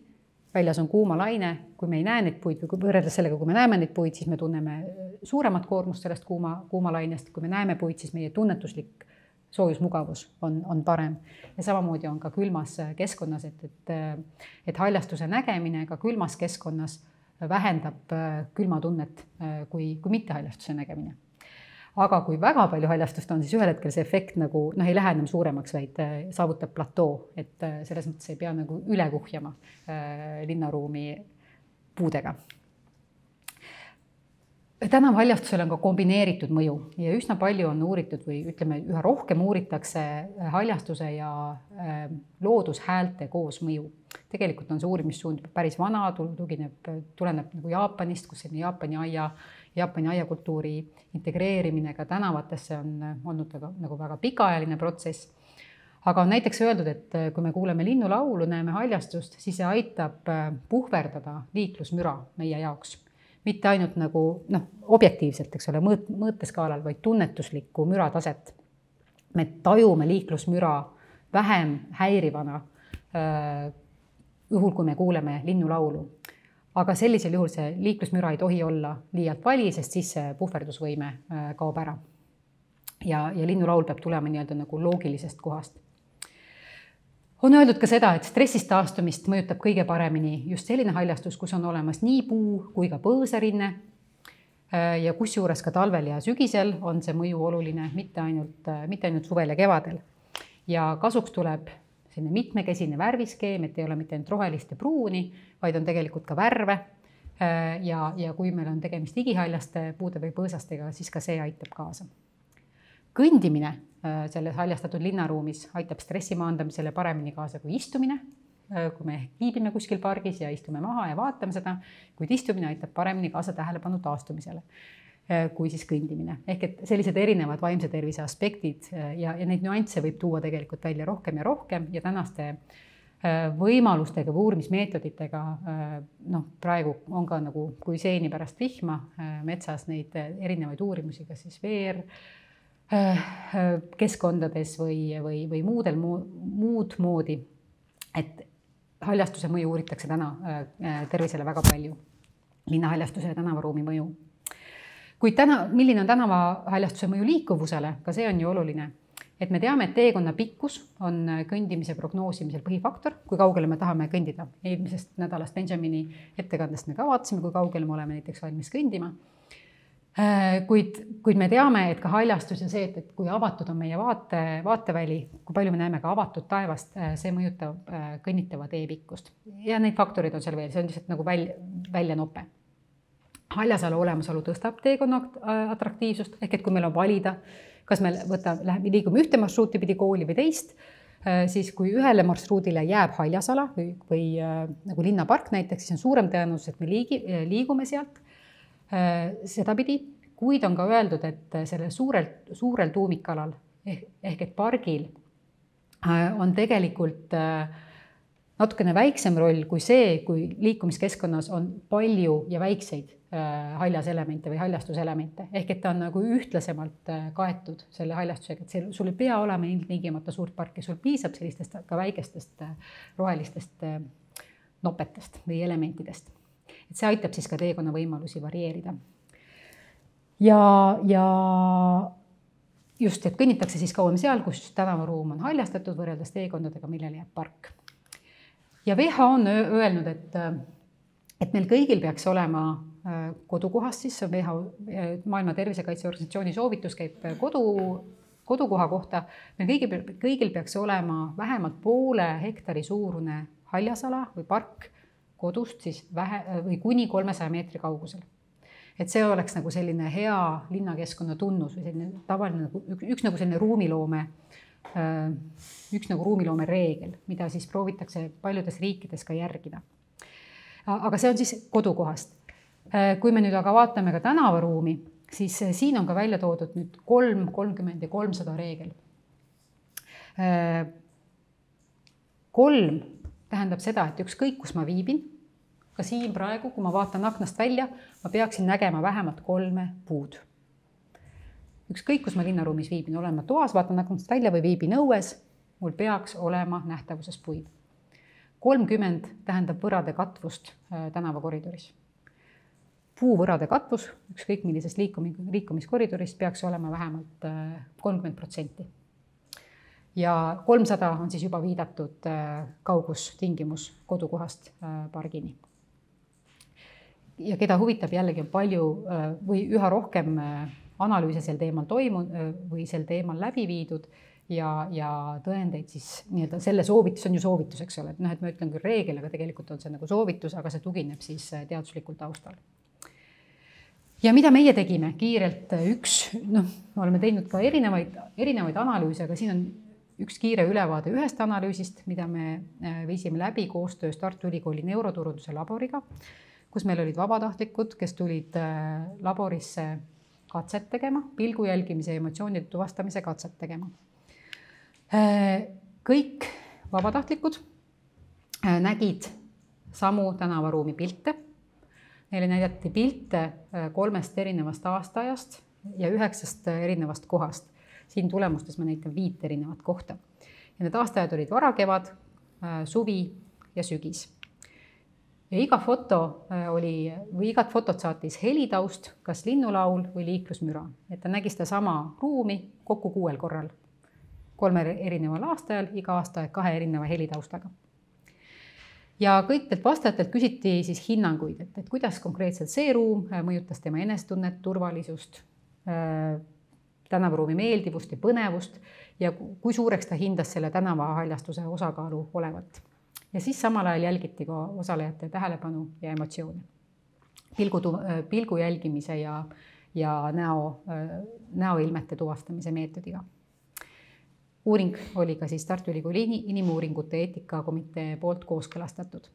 väljas on kuuma laine, kui me ei näe neid puid või võrreldes sellega, kui me näeme neid puid, siis me tunneme suuremat koormust sellest kuuma lainest. Kui me näeme puid, siis meie tunnetuslik soojusmugavus on parem. Ja samamoodi on ka külmas keskkonnas, et haljastuse nägemine ka külmas keskkonnas vähendab külmatunnet kui mittehaljastuse nägemine. Aga kui väga palju haljastust on, siis ühel hetkel see efekt nagu ei lähe enam suuremaks, vaid saavutab platoo, et selles mõttes ei pea nagu üle kuhjama linnaruumi puudega. Tänavahaljastusel on ka kombineeritud mõju ja üsna palju on uuritud või ütleme, üha rohkem uuritakse haljastuse ja loodushäälte koosmõju. Tegelikult on see uurimissuund päris vana, tuleneb nagu Jaapanist, kus Jaapani aiakultuuri integreerimine ka tänavatesse on olnud nagu väga pikaajaline protsess. Aga on näiteks öeldud, et kui me kuuleme linnulaulu, näeme haljastust, siis see aitab puhverdada liiklusmüra meie jaoks. Mitte ainult nagu objektiivselt, eks ole, mõõteskaalal, vaid tunnetuslikku mürataset. Me tajume liiklusmüra vähem häirivana juhul, kui me kuuleme linnulaulu. Aga sellisel juhul see liiklusmüra ei tohi olla liialt vali, sest siis see puhverdusvõime kaob ära. Ja linnulaul peab tulema nii-öelda nagu loogilisest kohast. On öeldud ka seda, et stressist taastumist mõjutab kõige paremini just selline haljastus, kus on olemas nii puu kui ka põõsarinne ja kusjuures ka talvel ja sügisel on see mõju oluline, mitte ainult suvel ja kevadel. Ja kasuks tuleb selline mitmekesine värviskeem, et ei ole mitte ainult rohelist ja pruuni, vaid on tegelikult ka värve. Ja kui meil on tegemist igihaljaste puude või põõsastega, siis ka see aitab kaasa. Kõndimine selles haljastatud linnaruumis aitab stressi maandamisele paremini kaasa kui istumine, kui me viibime kuskil pargis ja istume maha ja vaatame seda, kuid istumine aitab paremini kaasa tähelepanu taastumisele kui siis kõndimine. Ehk et sellised erinevad vaimse tervise aspektid ja neid nüansse võib tuua tegelikult välja rohkem ja tänaste võimalustega või uurimismeetoditega praegu on ka nagu kui seeni pärast vihma metsas neid erinevaid uurimusi, kas siis veer keskkondades või muud moodi, et haljastuse mõju uuritakse täna tervisele väga palju, linnahaljastuse ja tänavaruumi mõju. Kuid milline on tänavahaljastuse mõju liikuvusele, ka see on ju oluline, et me teame, et teekonna pikkus on kõndimise prognoosimisel põhifaktor, kui kaugele me tahame kõndida. Eelmisest nädalast Benjamini ettekandest me ka vaatasime, kui kaugele me oleme näiteks valmis kõndima. Kuid me teame, et ka haljastus ja see, et kui avatud on meie vaateväli, kui palju me näeme ka avatud taevast, see mõjutab kõnnitava tee pikkust. Ja neid faktorid on seal veel, see on lihtsalt nagu välja nope. haljasala olemasolu tõstab teekonna atraktiivsust, ehk et kui meil on valida, kas me liigume ühte marsruuti pidi kooli või teist, siis kui ühele marsruudile jääb haljasala või nagu linnapark näiteks, siis on suurem tõenäosus, et me liigume sealt sedapidi, kuid on ka öeldud, et sellel suurel tuumikalal ehk et pargil on tegelikult natukene väiksem roll kui see, kui liikumiskeskkonnas on palju ja väikseid haljaselemente või haljastuselemente, ehk et ta on nagu ühtlasemalt kaetud selle haljastusega, et sul ei pea olema ilmtingimata suurt parki, sul piisab sellistest ka väikestest rohelistest nopetest või elementidest. Et see aitab siis ka teekonna võimalusi varieerida. Ja just, et kõnnitakse siis kauem seal, kus tänavaruum on haljastatud võrreldes teekondadega, millele jääb park. Ja WHO on öelnud, et meil kõigil peaks olema kodukohast, siis WHO Maailma Tervisekaitseorganisatsiooni soovitus käib kodukoha kohta. Meil kõigil peaks olema vähemalt 0,5 hektari suurune haljasala või park kodust siis või kuni 300 meetri kaugusel. Et see oleks nagu selline hea linnakeskkonna tunnus või selline tavaline, üks nagu selline ruumiloome reegel, mida siis proovitakse paljudes riikides ka järgida. Aga see on siis kodukohast. Kui me nüüd aga vaatame ka tänavaruumi, siis siin on ka välja toodud nüüd 3, 30 ja 300 reegel. 3 tähendab seda, et ükskõik, kus ma viibin, ka siin praegu, kui ma vaatan aknast välja, ma peaksin nägema vähemalt 3 puud. Ükskõik, kus ma linnaruumis viibin, olen ma toas, vaatan aknast välja või viibin õues, mul peaks olema nähtavuses puid. 30 tähendab võrade katvust tänavakoridoris. Puuvõrade katvus, ükskõik millisest liikumiskoridorist, peaks olema vähemalt 30%. Ja 300 on siis juba viidatud kaugustingimus kodukohast pargini. Ja keda huvitab, jällegi on palju või üha rohkem analüüse sel teemal või sel teemal läbi viidud ja tõendeid siis nii-öelda selle soovitus on ju soovitus, eks ole, et noh, et ma ütlen küll reegel, aga tegelikult on see nagu soovitus, aga see tugineb siis teaduslikul taustal. Ja mida meie tegime kiirelt me oleme teinud ka erinevaid analüüse, aga siin on üks kiire ülevaade ühest analüüsist, mida me viisime läbi koostöös Tartu Ülikooli neuroturunduse laboriga, kus meil olid vabatahtlikud, kes tulid laborisse katset tegema, pilgu jälgimise ja emotsioonide tuvastamise katset tegema. Kõik vabatahtlikud nägid samu tänavaruumi pilte. Neile näidati pilte 3 erinevast aastaajast ja 9 erinevast kohast. Siin tulemustes ma näitan 5 erinevat kohta. Ja need aastaajad olid varakevad, suvi ja sügis. Ja igat fotot saatis helitaust, kas linnulaul või liiklusmüra. Et ta nägi seda sama ruumi kokku 6 korral. 3 erineval aastajal, iga aastaaeg 2 erineva helitaustaga. Ja kõik need vastajatelt küsiti siis hinnanguid, et kuidas konkreetselt see ruum mõjutas tema enestunnet, turvalisust, tänavaruumi meeldivust ja põnevust ja kui suureks ta hindas selle tänavahaljastuse osakaalu olevat. Ja siis samal ajal jälgiti ka osalejate tähelepanu ja emotsioone. Pilgu jälgimise ja näoilmete tuvastamise meetodiga. Uuring oli ka siis Tartu Ülikooli inimuuringute eetikakomitee poolt kooskõlastatud.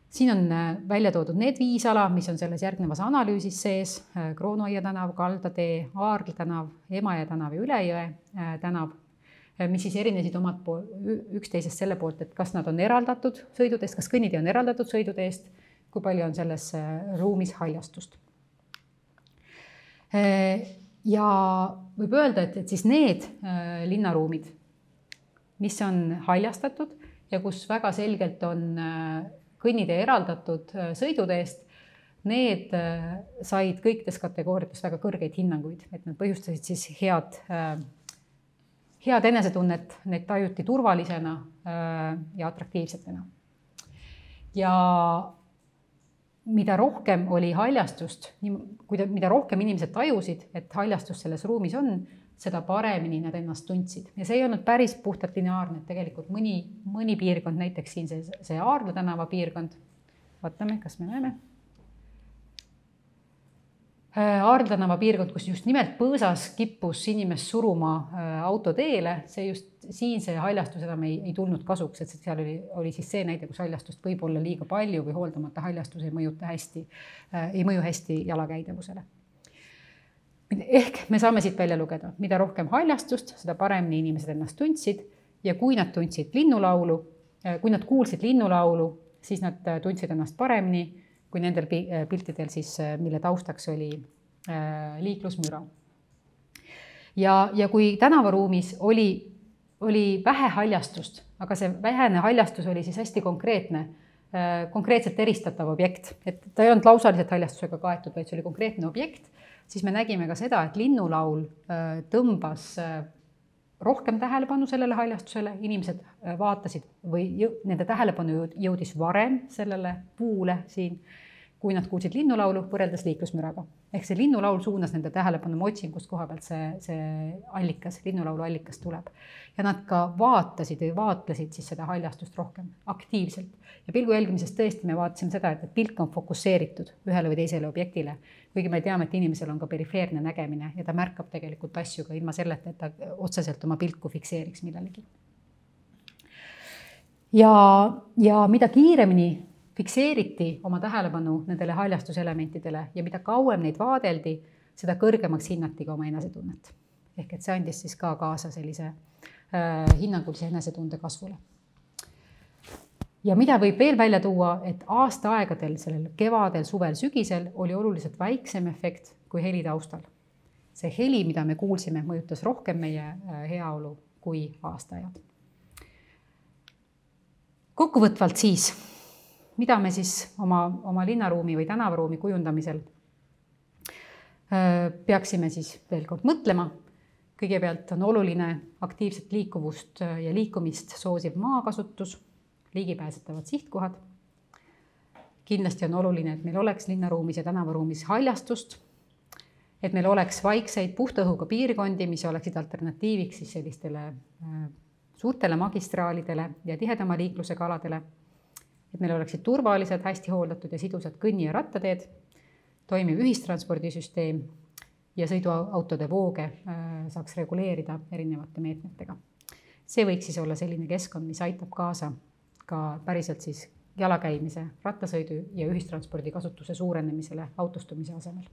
Siin on välja toodud need 5 ala, mis on selles järgnevas analüüsis sees. Kroonoia tänav, Kaldatee, Aarl tänav, Emajõe tänav ja Ülejõe tänav, mis siis erinesid üksteisest selle poolt, et kas nad on eraldatud sõiduteest, kas kõnnitee on eraldatud sõiduteest, kui palju on selles ruumis haljastust. Ja võib öelda, et siis need linnaruumid, mis on haljastatud ja kus väga selgelt on kõnnitee eraldatud sõiduteest, need said kõikides kategooriates väga kõrgeid hinnanguid, et nad põhjustasid siis head enesetunnet, need tajuti turvalisena ja atraktiivsetena. Ja mida rohkem oli haljastust, mida rohkem inimesed tajusid, et haljastus selles ruumis on, seda paremini nad ennast tundsid. Ja see ei olnud päris puhtalt lineaarne, et tegelikult mõni piirkond, näiteks siin see Aarla tänava piirkond, vaatame, kas me näeme. Aardla-Tänava piirkond, kus just nimelt põõsas kippus inimest suruma autoteele, see just siin see haljastus enam ei tulnud kasuks, et seal oli siis see näide, kus haljastust võib olla liiga palju või hooldamata haljastus ei mõju hästi jalakäidavusele. Ehk me saame siit välja lugeda, mida rohkem haljastust, seda paremini inimesed ennast tundsid ja kui nad tundsid linnulaulu, kui nad kuulsid linnulaulu, siis nad tundsid ennast paremini kui nendel piltidel, siis, mille taustaks oli liiklusmüra. Ja kui tänavaruumis oli vähe haljastust, aga see vähene haljastus oli siis hästi konkreetselt eristatav objekt, et ta ei olnud lausaliselt haljastusega kaetud, vaid see oli konkreetne objekt, siis me nägime ka seda, et linnulaul tõmbas rohkem tähelepanu sellele haljastusele, inimesed vaatasid või nende tähelepanu jõudis varem sellele puule siin, kui nad kuulsid linnulaulu võrreldes liiklusmüraga. Ehk see linnulaul suunas nende tähelepanu otsingust koha pealt see allikas, linnulaulu allikas tuleb. Ja nad ka vaatlesid siis seda haljastust rohkem aktiivselt. Ja pilgu jälgimisest tõesti me vaatasime seda, et pilk on fokusseeritud ühele või teisele objektile. Kuigi me teame, et inimesel on ka perifeerne nägemine ja ta märkab tegelikult asju ka ilma selleta, et ta otseselt oma pilku fikseeriks millelegi. Ja mida kiiremini fikseeriti oma tähelepanu nendele haljastuselementidele ja mida kauem neid vaadeldi, seda kõrgemaks hinnati ka oma enesetunnet. Ehk et see andis siis ka kaasa sellise hinnangulise enesetunde kasvule. Ja mida võib veel välja tuua, et aastaaegadel, sellel kevadel, suvel, sügisel oli oluliselt väiksem efekt kui heli taustal. See heli, mida me kuulsime, mõjutas rohkem meie heaolu kui aastaajad. Kokkuvõtvalt siis, mida me siis oma linnaruumi või tänavaruumi kujundamisel peaksime siis veel kord mõtlema. Kõigepealt on oluline aktiivset liikuvust ja liikumist soosiv maakasutus, ligipääsetavad sihtkohad. Kindlasti on oluline, et meil oleks linnaruumis ja tänavaruumis haljastust, et meil oleks vaikseid puhta õhuga piirkondi, mis oleksid alternatiiviks siis sellistele suurtele magistraalidele ja tihedama liiklusega aladele, et meil oleksid turvalised, hästi hooldatud ja sidusad kõnni- ja rattateed, toimiv ühistranspordisüsteem ja sõiduautode vooge saaks reguleerida erinevate meetmetega. See võiks siis olla selline keskkond, mis aitab kaasa ka päriselt siis jalakäimise, rattasõidu ja ühistranspordi kasutuse suurenemisele autostumise asemel.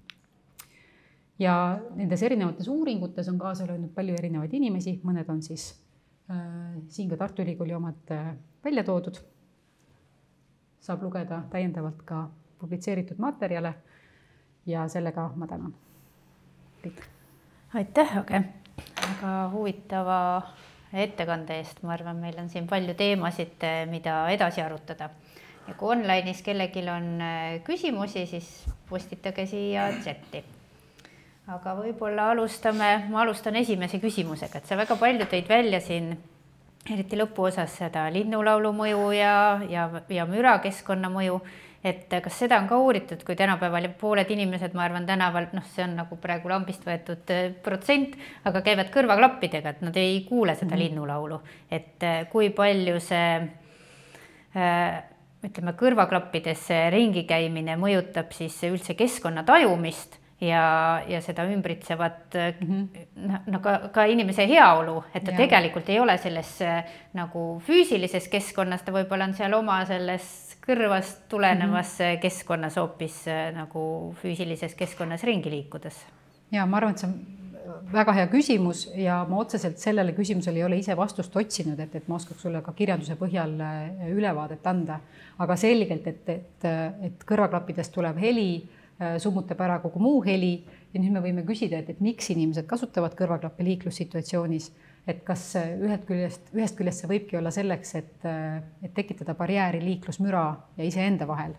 Ja nendes erinevates uuringutes on kaasa löönud palju erinevaid inimesi, mõned on siis siin ka Tartu Ülikooli omad välja toodud. Saab lugeda täiendavalt ka publitseeritud materjale ja sellega ma tänan. Aitäh, Age. Väga huvitava ettekande eest. Ma arvan, meil on siin palju teemasid, mida edasi arutada. Ja kui online'is kellelgi on küsimusi, siis postitage siia chati. Aga võib-olla ma alustan esimese küsimusega, et sa väga palju tõid välja siin, eriti lõpuosas seda linnulaulu mõju ja mürakeskkonna mõju, et kas seda on ka uuritud, kui tänapäeval pooled inimesed, ma arvan, tänaval, see on nagu praegu lambist võetud protsent, aga käivad kõrvaklappidega, et nad ei kuule seda linnulaulu. Et kui palju see, ütleme, kõrvaklappides ringi käimine mõjutab siis üldse keskkonna tajumist ja seda ümbritsevat ka inimese heaolu, et ta tegelikult ei ole selles nagu füüsilises keskkonnas, ta võib-olla on seal oma selles kõrvast tulenevas keskkonnas hoopis nagu füüsilises keskkonnas ringi liikudes. Ja ma arvan, et see on väga hea küsimus ja ma otseselt sellele küsimusele ei ole ise vastust otsinud, et ma oskaks sulle ka kirjanduse põhjal ülevaadet anda, aga selgelt, et kõrvaklappidest tuleb heli, summutab ära kogu muu heli ja nüüd me võime küsida, et miks inimesed kasutavad kõrvaklappe liiklussituatsioonis, et kas ühest küljest see võibki olla selleks, et tekitada barjääri liiklusmüra ja iseenda vahel.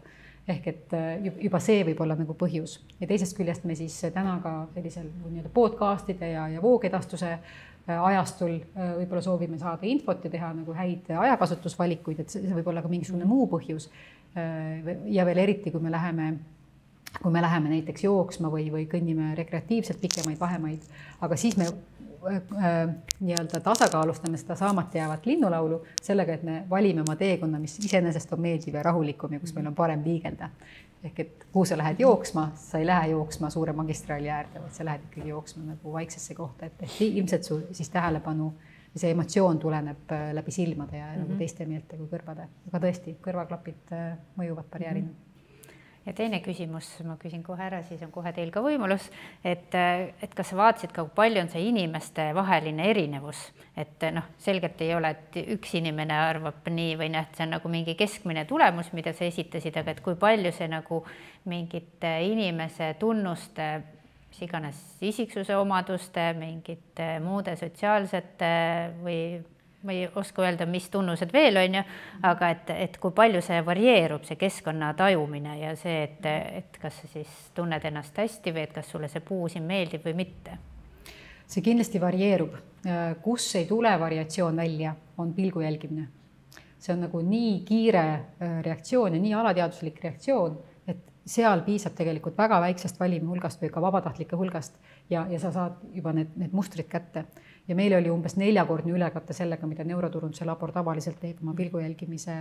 Ehk et juba see võib olla nagu põhjus. Ja teisest küljest me siis täna ka sellisel podcastide ja voogedastuse ajastul võib-olla soovime saada infot ja teha nagu häid ajakasutusvalikuid, et see võib olla ka mingisugune muu põhjus. Ja veel eriti, kui me läheme näiteks jooksma või kõnnime rekreatiivselt pikemaid vahemaid, aga siis me nii-öelda tasakaalustame seda saamata jäävat linnulaulu sellega, et me valime oma teekonna, mis iseenesest on meeldiv ja rahulikum ja kus meil on parem liigelda. ehk et kuhu sa lähed jooksma, sa ei lähe jooksma suure magistraali äärde, vaid sa lähed ikkagi jooksma nagu vaiksesse kohta, et ilmselt su siis tähelepanu ja see emotsioon tuleneb läbi silmade ja nagu teiste meelte kui kõrvade. Aga tõesti, kõrvaklapid mõjuvad barjäärina. Ja teine küsimus, ma küsin kohe ära, siis on kohe teil ka võimalus, et kas sa vaatasid ka, kui palju on see inimeste vaheline erinevus, et selgelt ei ole, et üks inimene arvab nii või et see on nagu mingi keskmine tulemus, mida sa esitasid, aga et kui palju see nagu mingite inimese tunnuste, mis iganes isiksuse omaduste, mingite muude sotsiaalsete või ma ei oska öelda, mis tunnused veel on ju, aga et kui palju see varieerub, see keskkonna tajumine ja see, et kas sa siis tunned ennast hästi või et kas sulle see puu siin meeldib või mitte? See kindlasti varieerub. Kus ei tule variatsioon välja, on pilgu jälgimine. See on nagu nii kiire reaktsioon ja nii alateaduslik reaktsioon, et seal piisab tegelikult väga väiksest valimi hulgast või ka vabatahtlike hulgast ja sa saad juba need mustrid kätte. Ja meil oli umbes 4-kordne ülekatte sellega, mida neuroturunduse labor tavaliselt teeb oma pilgu jälgimise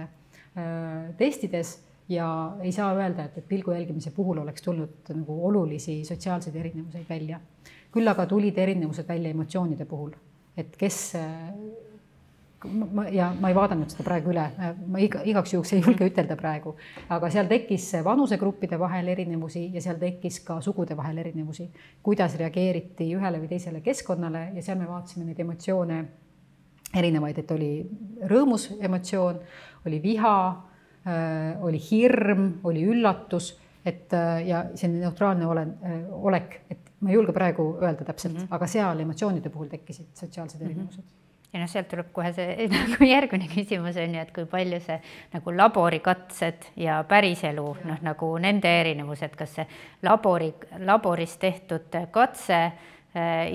testides ja ei saa öelda, et pilgu jälgimise puhul oleks tulnud nagu olulisi sotsiaalseid erinevuseid välja. Küll aga tulid erinevused välja emotsioonide puhul, et kes ja ma ei vaadanud seda praegu üle, ma igaks juhuks ei julge ütelda praegu, aga seal tekkis vanusegruppide vahel erinevusi ja seal tekkis ka sugude vahel erinevusi, kuidas reageeriti ühele või teisele keskkonnale ja seal me vaatasime neid emotsioone erinevaid, et oli rõõmus emotsioon, oli viha, oli hirm, oli üllatus, ja selline neutraalne olek, et ma ei julge praegu öelda täpselt, aga seal emotsioonide puhul tekkisid sotsiaalsed erinevused. Ja sealt tuleb kohe see nagu järgmine küsimus on ju, et kui palju see nagu laborikatsed ja päriselu, nagu nende erinevused, kas see laboris tehtud katse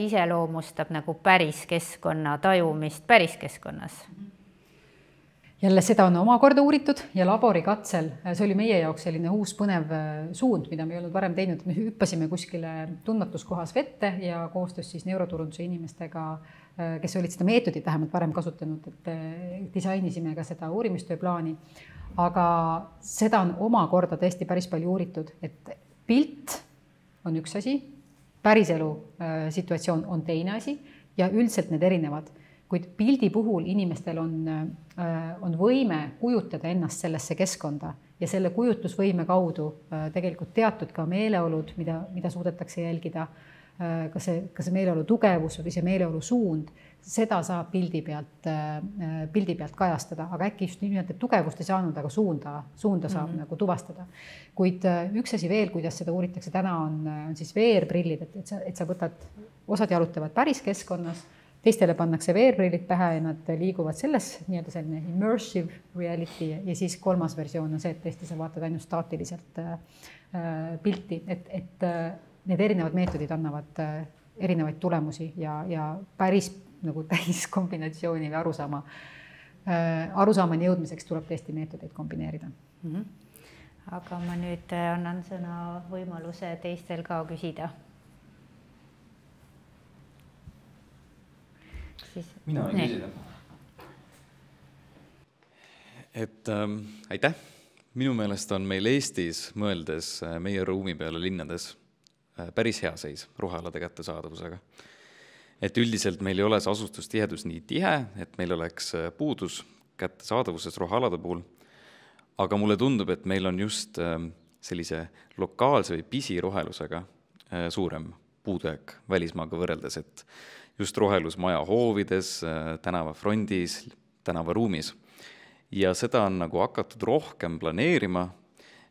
iseloomustab nagu päris keskkonna tajumist päris keskkonnas? Jälle seda on omakorda uuritud ja laborikatsel, see oli meie jaoks selline uus põnev suund, mida me ei olnud varem teinud. Me hüppasime kuskile tundmatuskohas vette ja koostöös siis neuroturunduse inimestega, kes olid seda meetodit vähemalt varem kasutanud, et disainisime ka seda uurimistööplaani. Aga seda on omakorda tõesti päris palju uuritud, et pilt on üks asi, päriselu situatsioon on teine asi ja üldiselt need erinevad. Kuid pildi puhul inimestel on võime kujutada ennast sellesse keskkonda ja selle kujutlusvõime kaudu tegelikult teatud ka meeleolud, mida suudetakse jälgida, ka see meeleolu tugevus või see meeleolu suund, seda saab pildi pealt kajastada, aga äkki just nimelt tugevust ei saanud, aga suunda saab nagu tuvastada. Kuid üks asi veel, kuidas seda uuritakse täna, on siis VR-prillid, et sa võtad, osad jalutavad päris keskkonnas, teistele pannakse VR-prillid pähe ja nad liiguvad selles nii-öelda selline immersive reality ja siis kolmas versioon on see, et tõesti sa vaatad ainult staatiliselt pilti, et need erinevad meetodid annavad erinevaid tulemusi ja päris nagu täis kombinatsiooni või arusaamani jõudmiseks tuleb tõesti meetodeid kombineerida. Aga ma nüüd annan sõna võimaluse teistel ka küsida. Mina olen küsida. Aitäh! Minu meelest on meil Eestis mõeldes meie ruumi peale linnades päris hea seis rohealade kättesaadavusega. Et üldiselt meil ei ole see asustustihedus nii tihe, et meil oleks puudus kättesaadavuses rohealade puhul, aga mulle tundub, et meil on just sellise lokaalse või pisirohelusega suurem puudujääk välismaaga võrreldes, et just rohelus maja hoovides, tänavafrondis, tänavaruumis. Ja seda on nagu hakatud rohkem planeerima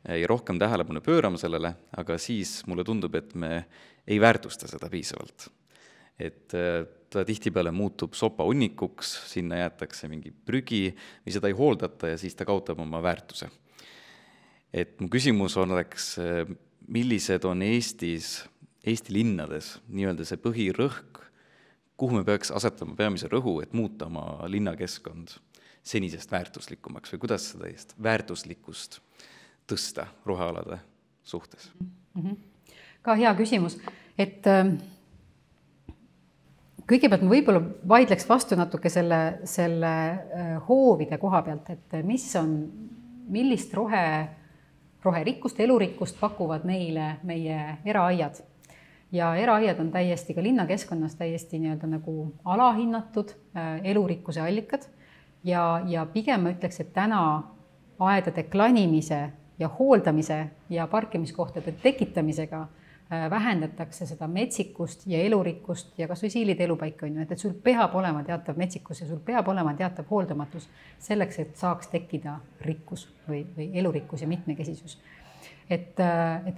ja rohkem tähelepanu pöörama sellele, aga siis mulle tundub, et me ei väärtusta seda piisavalt. Et ta tihtipeale muutub sopaunnikuks, sinna jäetakse mingi prügi või seda ei hooldata ja siis ta kaotab oma väärtuse. Et mu küsimus oleks, millised on Eesti linnades nii-öelda see põhirõhk, kuhu me peaks asetama peamise rõhu, et muuta oma linnakeskkond senisest väärtuslikumaks või kuidas seda väärtuslikkust tõsta rohealade suhtes? Ka hea küsimus, et kõigepealt ma võib-olla vaidleks vastu natuke selle hoovide koha pealt, et millist roherikkust, elurikkust pakuvad meile meie eraaiad. Ja eraaiad on täiesti ka linnakeskkonnas täiesti nii-öelda nagu alahinnatud elurikkuse allikad. Ja pigem ma ütleks, et täna aedade klanimise ja hooldamise ja parkimiskohtade tekitamisega vähendatakse seda metsikust ja elurikkust ja kas või siilide elupaika on ju, et sul peab olema teatav metsikus ja sul peab olema teatav hooldamatus selleks, et saaks tekkida rikkus või elurikkus ja mitmekesisus. Et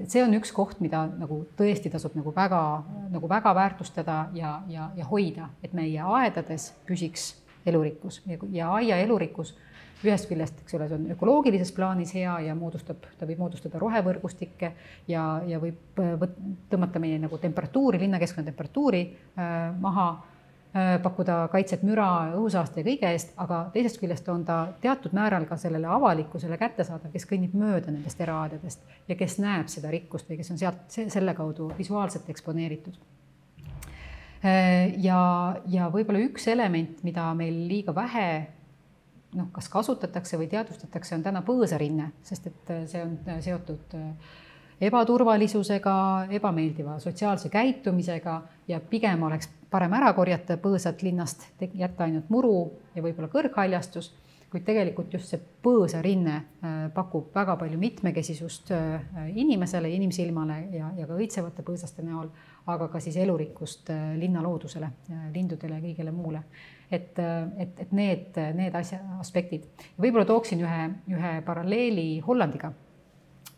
see on üks koht, mida nagu tõesti tasub nagu väga väärtustada ja hoida, et meie aedades püsiks elurikkus ja aia elurikkus ühest küljest, eks ole, see on ökoloogilises plaanis hea ja ta võib moodustada rohevõrgustikke ja võib tõmmata meie nagu temperatuuri, linnakeskkonna temperatuuri maha, pakkuda kaitset müra, õhusaaste ja kõige eest, aga teisest küljest on ta teatud määral ka sellele avalikkusele kättesaadav, kes kõnnib mööda nendest eraaedadest ja kes näeb seda rikkust või kes on sealt selle kaudu visuaalselt eksponeeritud. Ja võib-olla üks element, mida meil liiga vähe kas kasutatakse või teadvustatakse, on täna põõsarinne, sest et see on seotud ebaturvalisusega, ebameeldiva sotsiaalse käitumisega ja pigem oleks parem ära korjata põõsad linnast, jätta ainult muru ja võib-olla kõrghaljastus, kuid tegelikult just see põõsarinne pakub väga palju mitmekesisust inimesele, inimsilmale ja ka õitsevate põõsaste näol, aga ka siis elurikkust linnaloodusele, lindudele ja kõigele muule. Et need aspektid. Võib-olla tooksin ühe paralleeli Hollandiga,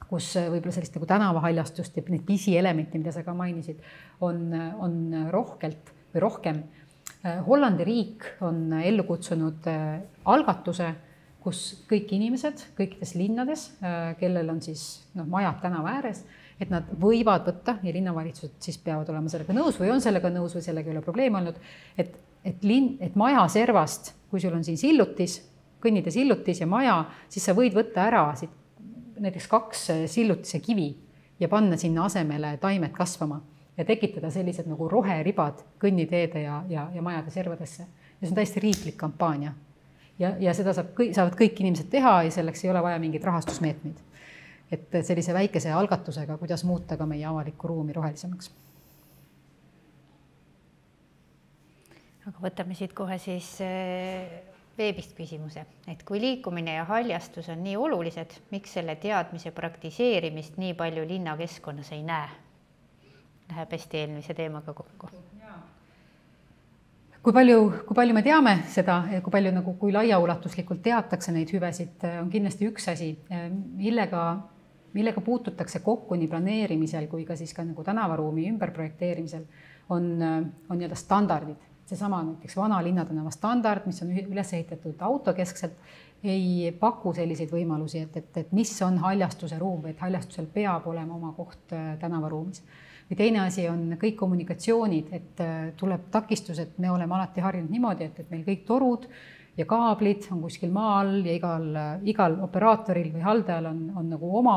kus võib-olla sellist nagu tänavahaljastust ja need pisielemente, mida sa ka mainisid, on rohkem. Hollandi riik on ellu kutsunud algatuse, kus kõik inimesed kõikides linnades, kellel on siis majad tänava ääres, et nad võivad võtta ja linnavalitsused siis peavad olema sellega nõus või on sellega nõus või sellega ei ole probleem olnud, et maja servast, kui sul on siin sillutis, kõnnide sillutis ja maja, siis sa võid võtta ära näiteks 2 sillutise kivi ja panna sinna asemele taimed kasvama ja tekitada sellised nagu roheribad kõnniteede ja majade servadesse. Ja see on täiesti riiklik kampaania. Ja seda saavad kõik inimesed teha ja selleks ei ole vaja mingeid rahastusmeetmeid. Et sellise väikese algatusega, kuidas muuta ka meie avalikku ruumi rohelisemaks. Aga võtame siit kohe siis veebist küsimuse, et kui liikumine ja haljastus on nii olulised, miks selle teadmise praktiseerimist nii palju linnakeskkonnas ei näe? Läheb hästi eelmise teemaga kokku. Kui palju me teame seda, kui laiaulatuslikult teatakse neid hüvesid, on kindlasti üks asi, millega puututakse kokku nii planeerimisel kui ka siis ka nagu tänavaruumi ümberprojekteerimisel, on nii-öelda standardid. Seesama näiteks vana linnatänava standard, mis on üles ehitatud autokeskselt, ei paku selliseid võimalusi, et mis on haljastuse ruum või et haljastusel peab olema oma koht tänavaruumis. Või teine asi on kõik kommunikatsioonid, et tuleb takistus, et me oleme alati harjunud niimoodi, et meil kõik torud ja kaablid on kuskil maa all ja igal operaatoril või haldajal on nagu oma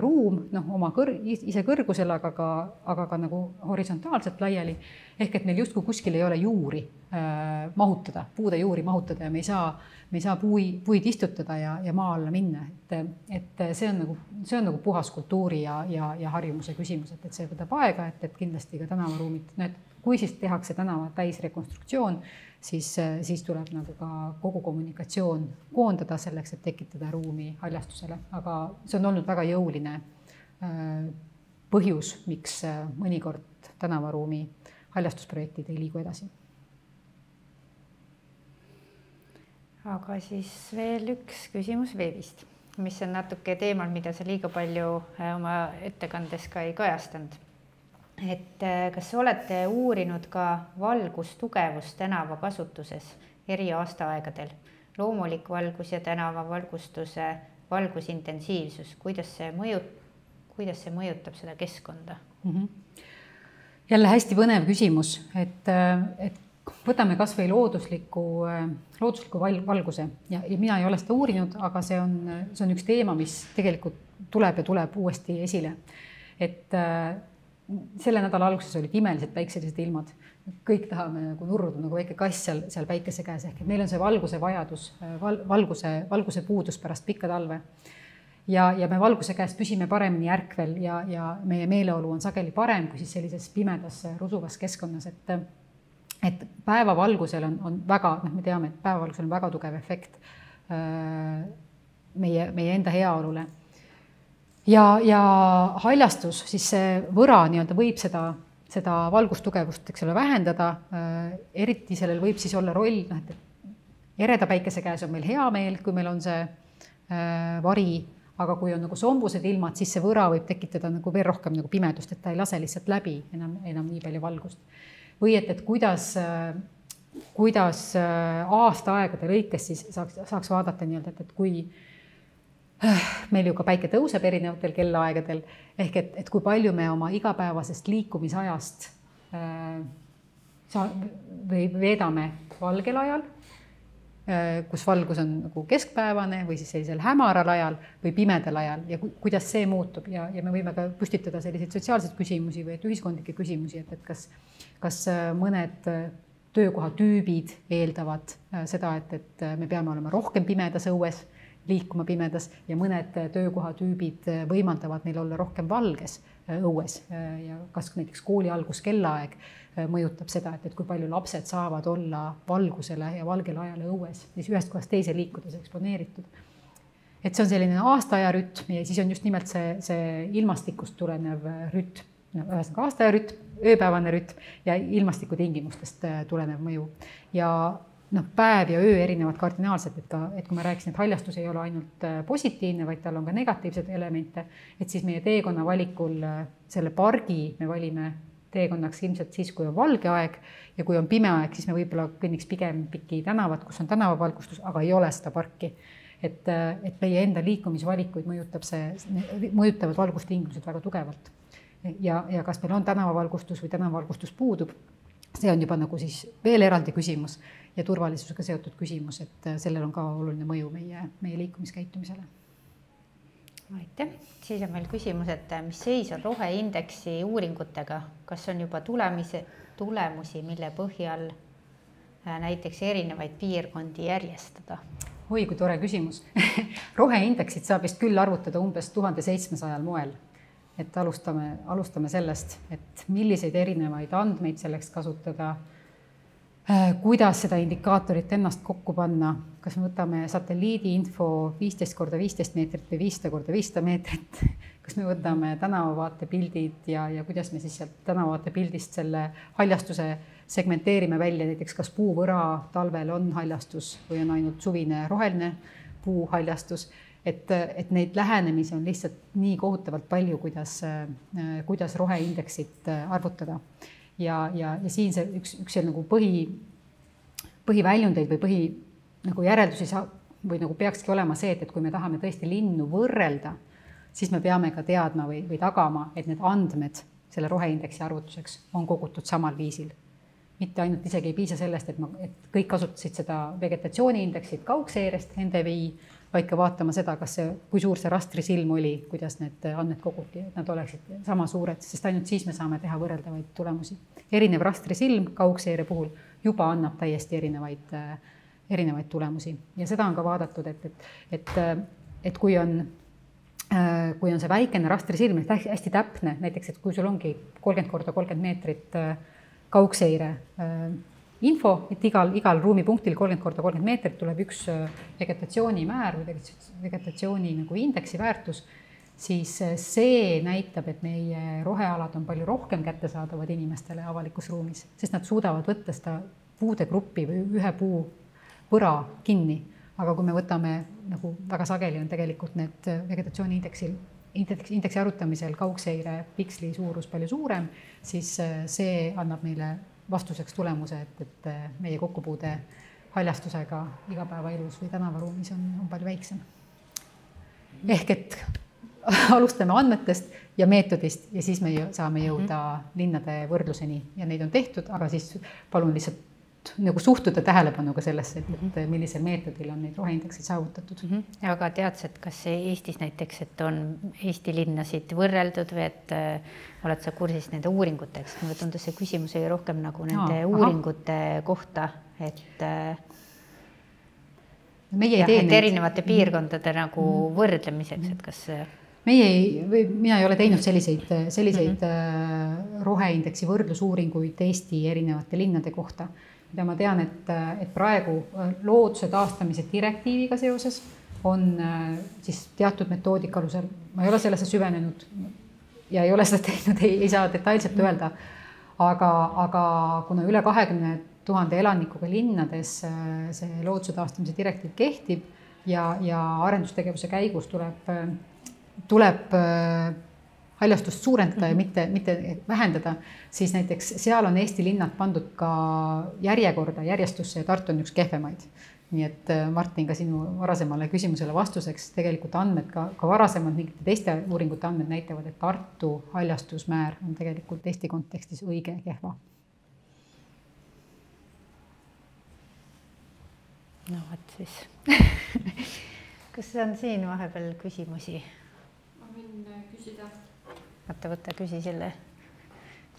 ruum, oma ise kõrgusel, aga ka nagu horisontaalselt laiali. Ehk et meil justkui kuskil ei ole juuri mahutada, puude juuri mahutada ja me ei saa puid istutada ja maa alla minna. Et see on nagu puhas kultuuri ja harjumuse küsimus, et see võtab aega, et kindlasti ka tänavaruumid, kui siis tehakse tänava täisrekonstruktsioon, siis tuleb nagu ka kogu kommunikatsioon koondada selleks, et tekitada ruumi haljastusele. Aga see on olnud väga jõuline põhjus, miks mõnikord tänavaruumi haljastusprojektid ei liigu edasi. Aga siis veel üks küsimus veebist, mis on natuke teemal, mida sa liiga palju oma ettekandes ka ei kajastanud. Et kas olete uurinud ka valgustugevust tänava kasutuses eri aastaaegadel? Loomulik valgus ja tänava valgustuse valgusintensiivsus, kuidas see mõjutab seda keskkonda? Jälle hästi põnev küsimus, et võtame kas või loodusliku valguse ja mina ei ole seda uurinud, aga see on üks teema, mis tegelikult tuleb uuesti esile. Et selle nädala alguses olid imelised päikselised ilmad. Kõik tahame nagu nurruda nagu väike kass seal päikese käes. Ehk meil on see valguse vajadus, valguse puudus pärast pikka talve. ja me valguse käest püsime paremini ärkvel ja meie meeleolu on sageli parem kui siis sellises pimedas rusuvas keskkonnas, et päevavalgusel on väga, me teame, et päevavalgusel on väga tugev efekt meie enda heaolule. Ja haljastus, siis see võra nii-öelda võib seda valgustugevust, eks ole, vähendada. Eriti sellel võib siis olla roll, et ereda päikese käes on meil hea meel, kui meil on see vari, aga kui on nagu sombused ilmad, siis see võra võib tekitada nagu veel rohkem nagu pimedust, et ta ei lase lihtsalt läbi enam nii palju valgust. Või et kuidas aastaaegade lõikes siis saaks vaadata nii-öelda, et kui meil ju ka päike tõuseb erinevatel kellaaegadel, ehk et kui palju me oma igapäevasest liikumisajast või veedame valgel ajal, kus valgus on nagu keskpäevane või siis sellisel hämaral ajal või pimedal ajal ja kuidas see muutub ja me võime ka püstitada selliseid sotsiaalseid küsimusi või ühiskondlikke küsimusi, et kas mõned töökohatüübid eeldavad seda, et me peame olema rohkem pimedas õues, liikuma pimedas ja mõned töökohatüübid võimaldavad neil olla rohkem valges õues ja kas näiteks kooli alguskellaaeg mõjutab seda, et kui palju lapsed saavad olla valgusele ja valgele ajale õues, siis ühest kohast teise liikudes eksponeeritud. Et see on selline aastaaja rütm ja siis on just nimelt see ilmastikust tulenev rütm, ühesõnaga aastaaja rütm, ööpäevane rütm ja ilmastikutingimustest tulenev mõju. Ja päev ja öö erinevad kardinaalselt, et kui ma rääkisin, et haljastus ei ole ainult positiivne, vaid tal on ka negatiivsed elemente, et siis meie teekonna valikul selle pargi me valime teekonnaks ilmselt siis, kui on valge aeg ja kui on pime aeg, siis me võib-olla kõnniks pigem piki tänavat, kus on tänavavalgustus, aga ei ole seda parki. Et meie enda liikumisvalikuid mõjutavad valgustingimused väga tugevalt. Ja kas meil on tänavavalgustus või tänavavalgustus puudub, see on juba nagu siis veel eraldi küsimus ja turvalisusega seotud küsimus, et sellel on ka oluline mõju meie liikumiskäitumisele. Aitäh. Siis on meil küsimus, et mis seis on roheindeksi uuringutega? Kas on juba tulemusi, mille põhjal näiteks erinevaid piirkondi järjestada? Oi, kui tore küsimus. Roheindeksit saab vist küll arvutada umbes 1700 moel. Et alustame sellest, et milliseid erinevaid andmeid selleks kasutada, kuidas seda indikaatorit ennast kokku panna, kas me võtame satelliidi info 15x15 meetrit või 500x500 meetrit, kas me võtame tänavavaate pildid ja kuidas me siis sealt tänavavaate pildist selle haljastuse segmenteerime välja, näiteks kas puuvõra talvel on haljastus või on ainult suvine roheline puuhaljastus. Et neid lähenemisi on lihtsalt nii kohutavalt palju, kuidas roheindeksit arvutada. Ja siin see üks nagu põhiväljundeid või nagu järeldusi või nagu peakski olema see, et kui me tahame tõesti linnu võrrelda, siis me peame ka teadma või tagama, et need andmed selle roheindeksi arvutuseks on kogutud samal viisil. Mitte ainult isegi ei piisa sellest, et kõik kasutasid seda vegetatsiooniindeksit kaugseirest, NDVI, vaid ka vaatama seda, kui suur see rastrisilm oli, kuidas need andmed koguti, et nad oleksid sama suured, sest ainult siis me saame teha võrreldavaid tulemusi. Erinev rastrisilm kaugseire puhul juba annab täiesti erinevaid tulemusi ja seda on ka vaadatud, et kui on see väikene rastrisilm, hästi täpne, näiteks, et kui sul ongi 30x30 meetrit kaugseire info, et igal ruumipunktil 30x30 meetrit tuleb üks vegetatsioonimäär või vegetatsiooni nagu indeksi väärtus, siis see näitab, et meie rohealad on palju rohkem kättesaadavad inimestele avalikus ruumis, sest nad suudavad võtta seda puude gruppi või ühe puu võra kinni. Aga kui me võtame, nagu väga sageli on tegelikult need vegetatsiooni indeksi arutamisel kaugseire piksli suurus palju suurem, siis see annab meile vastuseks tulemuse, et meie kokkupuude haljastusega igapäevaelus või tänavaruumis on palju väiksem. Ehk et alustame andmetest ja meetodist ja siis me saame jõuda linnade võrdluseni ja neid on tehtud, aga siis palun lihtsalt nagu suhtuda tähelepanuga sellesse, et millisel meetodil on neid roheindeksid saavutatud. Aga teadsid, et kas Eestis näiteks, et on Eesti linnasid võrreldud või et oled sa kursis nende uuringuteks? Mulle tundus see küsimus oli rohkem nagu nende uuringute kohta, et meie ei tee et erinevate piirkondade nagu võrdlemiseks, et kas mina ei ole teinud selliseid roheindeksi võrdlusuuringuid Eesti erinevate linnade kohta. Ja ma tean, et praegu looduse taastamise direktiiviga seoses on siis teatud metoodika alusel, ma ei ole sellesse süvenenud ja ei ole seda teinud, ei saa detailselt öelda, aga kuna üle 20 000 elanikuga linnades see looduse taastamise direktiiv kehtib ja arendustegevuse käigus tuleb haljastust suurendada ja mitte vähendada, siis näiteks seal on Eesti linnad pandud ka järjestusse ja Tartu on üks kehvemaid. Nii et Martin, ka sinu varasemale küsimusele vastuseks tegelikult andmed, ka varasemalt mingite teiste uuringute andmed näitavad, et Tartu haljastusmäär on tegelikult Eesti kontekstis õige kehva. No võt siis. Kas on siin vahepeal küsimusi? Ma võin küsida. Võtta, küsi selle.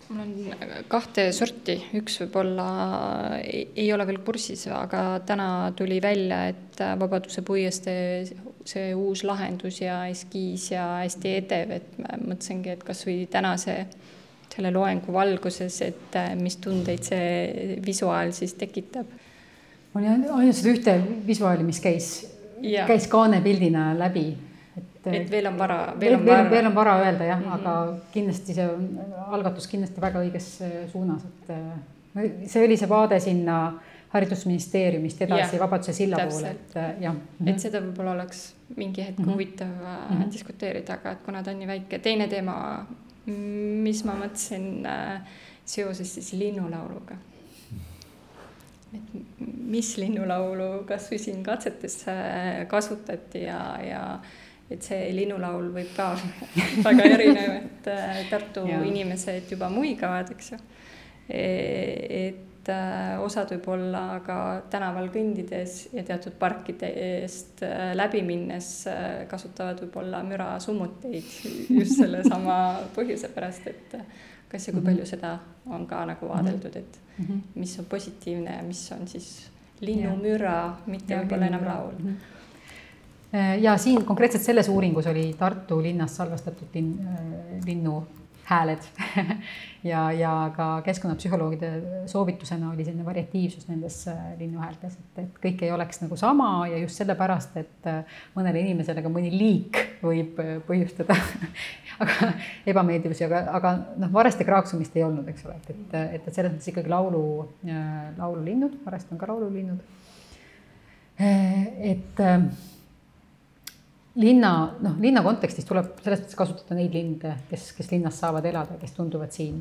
Mul on 2 sorti, üks võib-olla ei ole veel kursis, aga täna tuli välja, et Vabaduse puiestee see uus lahendus ja eskiis ja hästi edev, et ma mõtlesingi, et kas või tänase selle loengu valguses, et mis tundeid see visuaal siis tekitab. On ainult seda ühte visuaali, mis käis kaanepildina läbi. Et veel on vara öelda, jah, aga kindlasti see on algatus kindlasti väga õiges suunas. Et see oli see vaade sinna haridusministeeriumist edasi Vabaduse silla poole. Et seda võib-olla oleks mingi hetk huvitav diskuteerida, aga et kuna ta on nii väike. Teine teema, mis ma mõtlesin seoses siis linnulauluga. Et mis linnulaulu kas või siin katsetes kasutati ja et see linnulaul võib ka väga erinev, et Tartu inimesed juba muigavad, eks ju. Et osad võib olla ka tänaval kõndides ja teatud parkidest läbi minnes kasutavad võib-olla müra summuteid just selle sama põhjuse pärast, et kas ja kui palju seda on ka nagu vaadeldud, et mis on positiivne ja mis on siis linnumüra, mitte võib-olla enam laul. Ja siin konkreetselt selles uuringus oli Tartu linnas salvestatud linnu hääled ja ka keskkonnapsühholoogide soovitusena oli selline variatiivsus nendes linnuhäältes, et kõik ei oleks nagu sama ja just sellepärast, et mõnele inimesele ka mõni liik võib põhjustada aga ebameeldivusi, aga vareste kraaksumist ei olnud, eks ole, et selles mõttes ikkagi laululinnud, varest on ka laululinnud. Et linna kontekstis tuleb selles mõttes kasutada neid linde, kes linnas saavad elada, kes tunduvad siin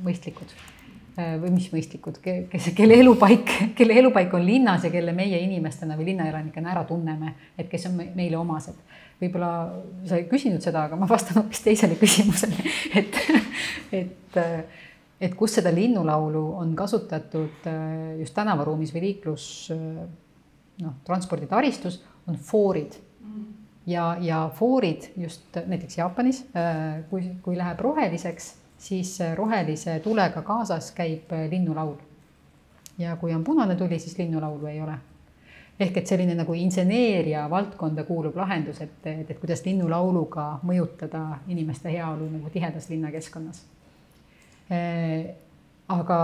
mõistlikud või mis mõistlikud, kelle elupaik on linnas ja kelle meie inimestena või linnaelanikena ära tunneme, et kes on meile omased. Võib-olla sa ei küsinud seda, aga ma vastan hoopis teisele küsimusele, et kus seda linnulaulu on kasutatud just tänavaruumis või transporditaristus, on foorid. Ja foorid just näiteks Jaapanis, kui läheb roheliseks, siis rohelise tulega kaasas käib linnulaul. Ja kui on punane tuli, siis linnulaulu ei ole. Ehk et selline nagu inseneeria valdkonda kuulub lahendus, et kuidas linnulauluga mõjutada inimeste heaolu nagu tihedas linnakeskkonnas. Aga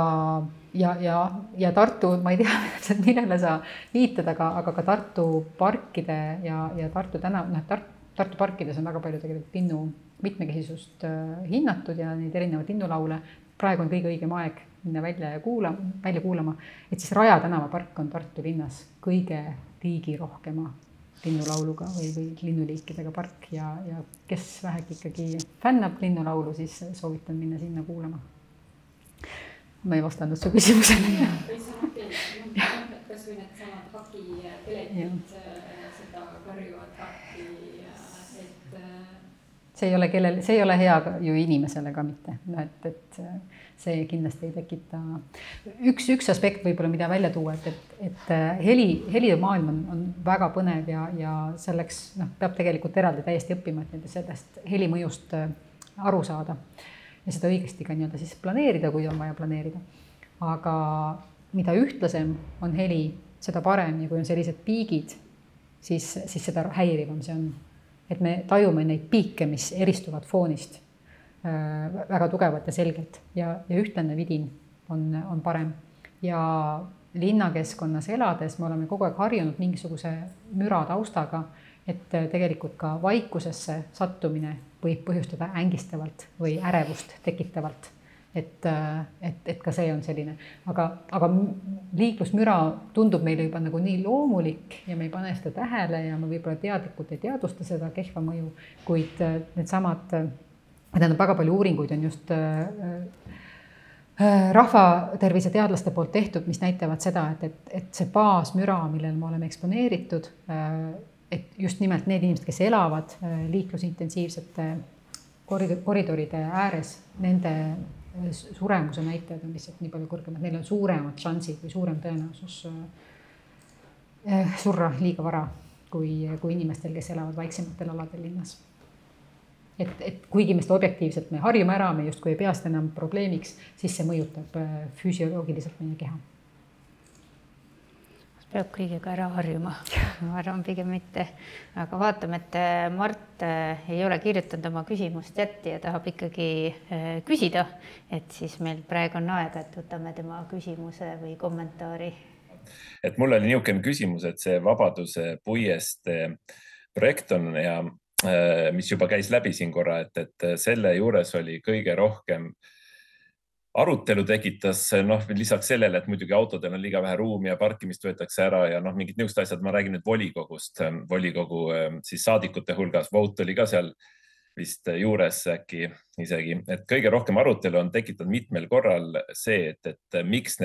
ja Tartu, ma ei tea, millele sa viitad, aga ka Tartu parkide ja Tartu Tartu parkides on väga palju tegelikult linnu mitmekesisust hinnatud ja neid erinevaid linnulaule. Praegu on kõige õigem aeg minna välja kuulama, et siis Raja tänava park on Tartu linnas kõige liigirohkema linnulauluga või linnuliikidega park ja kes vähegi ikkagi fännab linnulaulu, siis soovitan minna sinna kuulama. Ma ei vastanud su küsimusele. Kas või need samad hakipeletit, seda karjuvad haki, et... See ei ole hea ju inimesele ka mitte. Et see kindlasti ei tekita... Üks aspekt võib-olla, mida välja tuua, et helimaailm on väga põnev ja selleks peab tegelikult eraldi täiesti õppima, et sellest helimõjust aru saada. Ja seda õigesti ka siis planeerida, kui on vaja planeerida. Aga mida ühtlasem on heli, seda parem ja kui on sellised piigid, siis seda häirivam see on. Et me tajume neid piike, mis eristuvad foonist väga tugevalt ja selgelt ja ühtlane vidin on parem. Ja linnakeskkonnas elades me oleme kogu aeg harjunud mingisuguse müra taustaga, et tegelikult ka vaikusesse sattumine võib põhjustada ängistavalt või ärevust tekitavalt. Et ka see on selline. Aga liiklusmüra tundub meile juba nagu nii loomulik ja me ei pane seda tähele ja me võib-olla teadlikult ei teadvusta seda kehva mõju, kuid needsamad, väga palju uuringuid on just rahvatervise teadlaste poolt tehtud, mis näitavad seda, et see baasmüra, millel me oleme eksponeeritud, et just nimelt need inimesed, kes elavad liiklusintensiivsete koridoride ääres, nende suremuse näitajad on lihtsalt nii palju kõrgemad, neil on suuremad šansid või suurem tõenäosus surra liiga vara kui inimestel, kes elavad vaiksematel aladel linnas. Et kuigi me seda objektiivselt me harjume ära, me justkui ei pea seda enam probleemiks, siis see mõjutab füsioloogiliselt meie keha. Peab kõigega ära harjuma, ma arvan pigem mitte. Aga vaatame, et Mart ei ole kirjutanud oma küsimust jätti ja tahab ikkagi küsida, et siis meil praegu on aega, et võtame tema küsimuse või kommentaari. Et mul oli niisugune küsimus, et see Vabaduse puiestee projekt on ja mis juba käis läbi siin korra, et selle juures oli kõige rohkem arutelu tekitas, lisaks sellele, et muidugi autodel on liiga vähe ruumi ja parkimist võetakse ära ja mingid niisugused asjad, ma räägin nüüd volikogust, volikogu siis saadikute hulgas, vote oli ka seal vist juures äkki isegi, et kõige rohkem arutelu on tekitanud mitmel korral see, et miks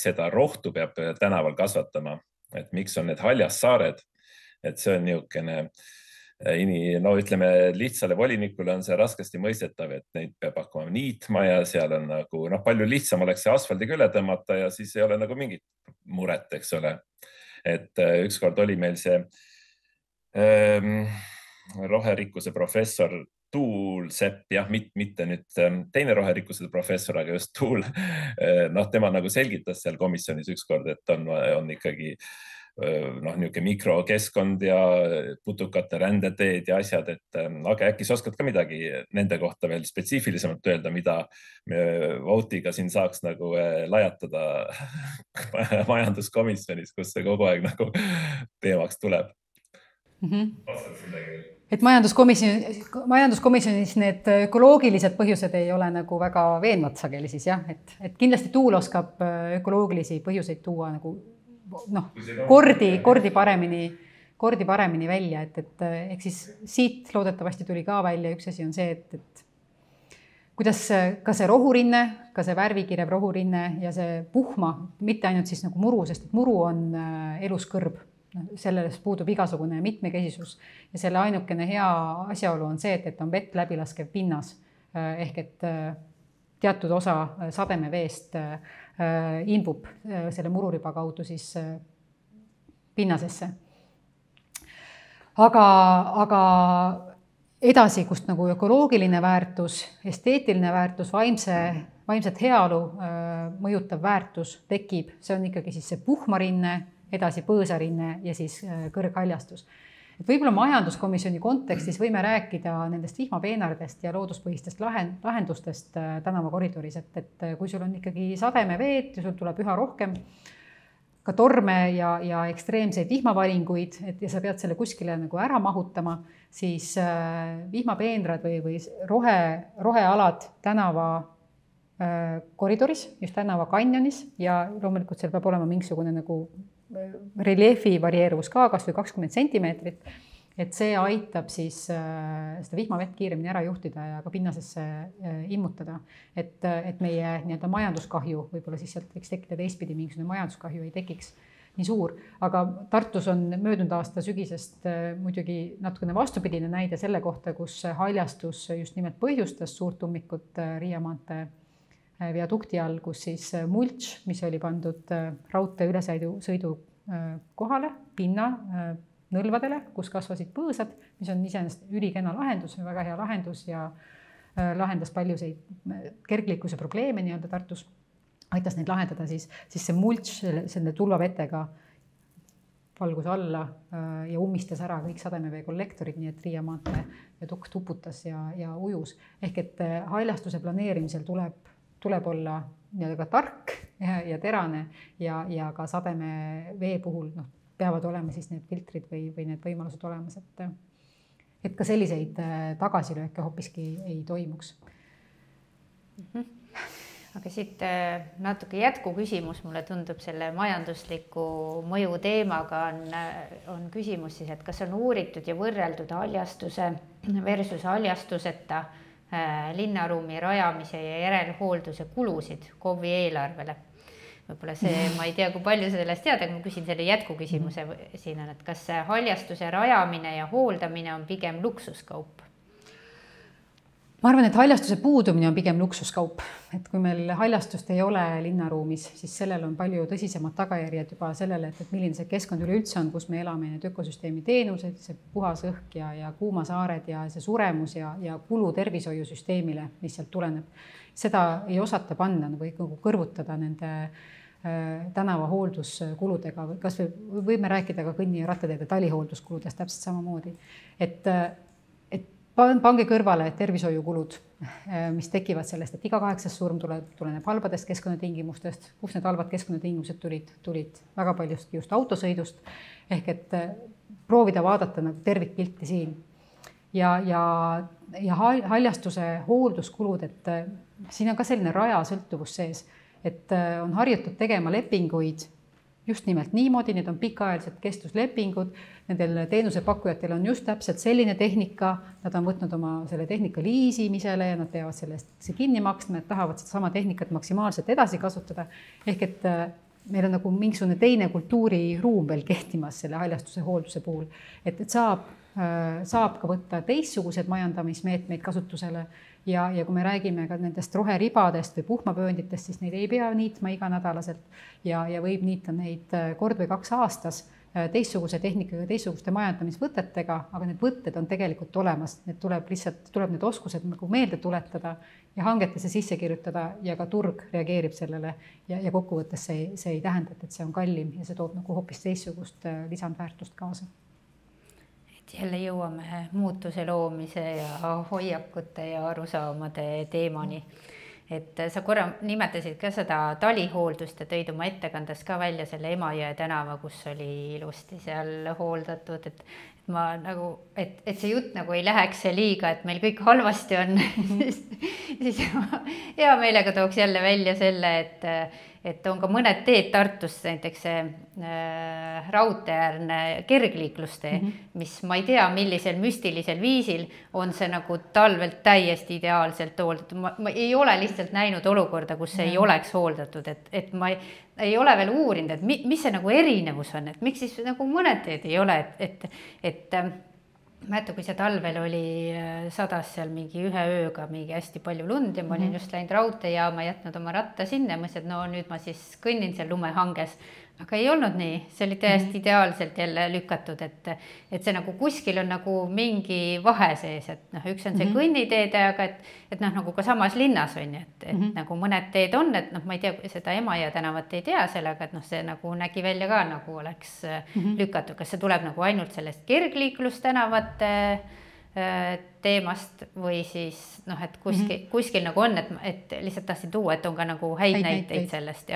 seda rohtu peab tänaval kasvatama, et miks on need haljassaared, et see on niisugune ütleme, lihtsale volinikule on see raskesti mõistetav, et neid peab hakkama niitma ja seal on nagu, palju lihtsam oleks see asfaldiga üle tõmmata ja siis ei ole nagu mingit muret, eks ole. Et ükskord oli meil see roherikkuse professor Tuul Sepp, jah, mitte nüüd teine roherikkuse professor, aga just Tuul, tema nagu selgitas seal komisjonis ükskord, et on ikkagi niisugune mikrokeskkond ja putukate rändeteed ja asjad, et aga äkki sa oskad ka midagi nende kohta veel spetsiifilisemalt öelda, mida me votiga siin saaks nagu lajatada majanduskomisjonis, kus see kogu aeg nagu teemaks tuleb. Et majanduskomisjonis need ökoloogilised põhjused ei ole nagu väga veenvad sageli siis jah, et kindlasti Tuul oskab ökoloogilisi põhjuseid tuua nagu kordi paremini välja, et ehk siis siit loodetavasti tuli ka välja. Üks asi on see, et kuidas ka see rohurinne, ka see värvikirev rohurinne ja see puhma, mitte ainult siis nagu muru, sest et muru on eluskõrb, sellest puudub igasugune mitmekesisus ja selle ainukene hea asjaolu on see, et on vett läbilaskev pinnas ehk et teatud osa sademeveest invub selle mururiba kaudu siis pinnasesse. Aga edasi, kust nagu ökoloogiline väärtus, esteetiline väärtus, vaimset heaolu mõjutav väärtus tekib, see on ikkagi siis see puhmarinne, edasi põõsarinne ja siis kõrghaljastus. Et võib-olla majanduskomisjoni kontekstis võime rääkida nendest vihmapeenardest ja looduspõhistest lahendustest tänavakoridoris, et kui sul on ikkagi sademeveed ja sul tuleb üha rohkem ka torme ja ekstreemseid vihmavaringuid, ja sa pead selle kuskile nagu ära mahutama, siis vihmapeenrad või rohealad tänava koridoris, just tänava kanjonis ja loomulikult seal peab olema mingisugune nagu reljeefi varieeruvus ka kas või 20 sentimeetrit, et see aitab siis seda vihmavett kiiremini ära juhtida ja ka pinnasesse immutada, et meie nii-öelda majanduskahju, võib-olla siis sealt võiks tekkida teistpidi mingisugune majanduskahju ei tekiks nii suur, aga Tartus on möödunud aasta sügisest muidugi natukene vastupidine näide selle kohta, kus haljastus just nimelt põhjustas suurt ummikut Riia maantee viadukti all, kus siis mulch, mis oli pandud raudtee ülesõidu kohale, pinna nõlvadele, kus kasvasid põõsad, mis on iseenesest ülikena lahendus, väga hea lahendus ja lahendas paljuseid kerglikkuse probleeme nii-öelda Tartus. aitas neid lahendada, siis see mulch selle tulvavetega valgus alla ja ummistas ära kõik sademevee kollektorid, nii et Riia maantee vedukk tuputas ja ujus. Ehk et haljastuse planeerimisel tuleb olla ka tark ja terane ja ka sademevee puhul peavad olema siis need filtrid või need võimalused olemas, et ka selliseid tagasilööke hoopiski ei toimuks. Aga siit natuke jätkuküsimus, mulle tundub selle majandusliku mõju teemaga on küsimus siis, et kas on uuritud ja võrreldud haljastuse versus haljastuseta linnaruumi rajamise ja järelhoolduse kulusid KOV-i eelarvele. Võib-olla see, ma ei tea, kui palju sellest tead, aga ma küsin selle jätkuküsimuse siin on, et kas haljastuse rajamine ja hooldamine on pigem luksuskaup? Ma arvan, et haljastuse puudumine on pigem luksuskaup, et kui meil haljastust ei ole linnaruumis, siis sellel on palju tõsisemad tagajärjed juba sellele, et milline see keskkond üleüldse on, kus me elame, need ökosüsteemi teenused, see puhas õhk ja kuumasaared ja see suremus ja kulu tervishoiusüsteemile, mis sealt tuleneb. Seda ei osata panna või kõrvutada nende tänava hoolduskuludega, kas võime rääkida ka kõnni- ja rattateede talihoolduskuludest täpselt samamoodi, et pange kõrvale tervishoiukulud, mis tekivad sellest, et iga 8. surm tuleneb halbadest keskkonnatingimustest, kus need halvad keskkonnatingimused tulid väga paljust just autosõidust, ehk et proovida vaadata nagu tervikpilti siin. Ja haljastuse hoolduskulud, et siin on ka selline rajasõltuvus sees, et on harjutud tegema lepinguid just nimelt niimoodi, need on pikaajalised kestuslepingud, nendel teenusepakkujatel on just täpselt selline tehnika, nad on võtnud oma selle tehnika liisimisele ja nad peavad sellest see kinni maksma, et tahavad seda sama tehnikat maksimaalselt edasi kasutada. Ehk et meil on nagu mingisugune teine kultuuriruum veel kehtimas selle haljastuse hoolduse puhul, et saab ka võtta teistsugused majandamismeetmeid kasutusele ja kui me räägime ka nendest roheribadest või puhmapöönditest, siis neid ei pea niitma iganädalaselt ja võib niita neid kord või 2 aastas teistsuguse tehnikaga, teistsuguste majandamisvõtetega, aga need võtted on tegelikult olemas, tuleb need oskused nagu meelde tuletada ja hangetesse sisse kirjutada ja ka turg reageerib sellele ja kokkuvõttes see ei tähenda, et see on kallim ja see toob nagu hoopis teistsugust lisandväärtust kaasa. Jälle jõuame muutuse loomise ja hoiakute ja arusaamade teemani. Et sa korra nimetasid ka seda talihooldust ja tõid oma ettekandes ka välja selle Emajõe tänava, kus oli ilusti seal hooldatud, et ma nagu, et see jutt nagu ei läheks liiga, et meil kõik halvasti on, siis ma hea meelega tooks jälle välja selle, et on ka mõned teed Tartus, näiteks raudteeäärne kergliiklustee, mis ma ei tea, millisel müstilisel viisil on see nagu talvelt täiesti ideaalselt hooldatud. Ma ei ole lihtsalt näinud olukorda, kus see ei oleks hooldatud, et ma ei ole veel uurinud, et mis see nagu erinevus on, et miks siis nagu mõned teed ei ole, et mäletan, kui see talvel oli sadas seal mingi ühe ööga mingi hästi palju lund ja ma olin just läinud raudteejaama, jätnud oma ratta sinna ja mõtlesin, et no nüüd ma siis kõnnin seal lumehanges. Aga ei olnud nii, see oli täiesti ideaalselt jälle lükatud, et see nagu kuskil on nagu mingi vahe sees, et üks on see kõnniteede, aga et nagu ka samas linnas on, et nagu mõned teed on, et ma ei tea, seda Emajõe tänavat ei tea sellega, et see nagu nägi välja ka nagu oleks lükatud, kas see tuleb nagu ainult sellest kergliiklustänavate teemast või siis et kuskil nagu on, et lihtsalt tahtsin tuua, et on ka nagu häid näiteid sellest.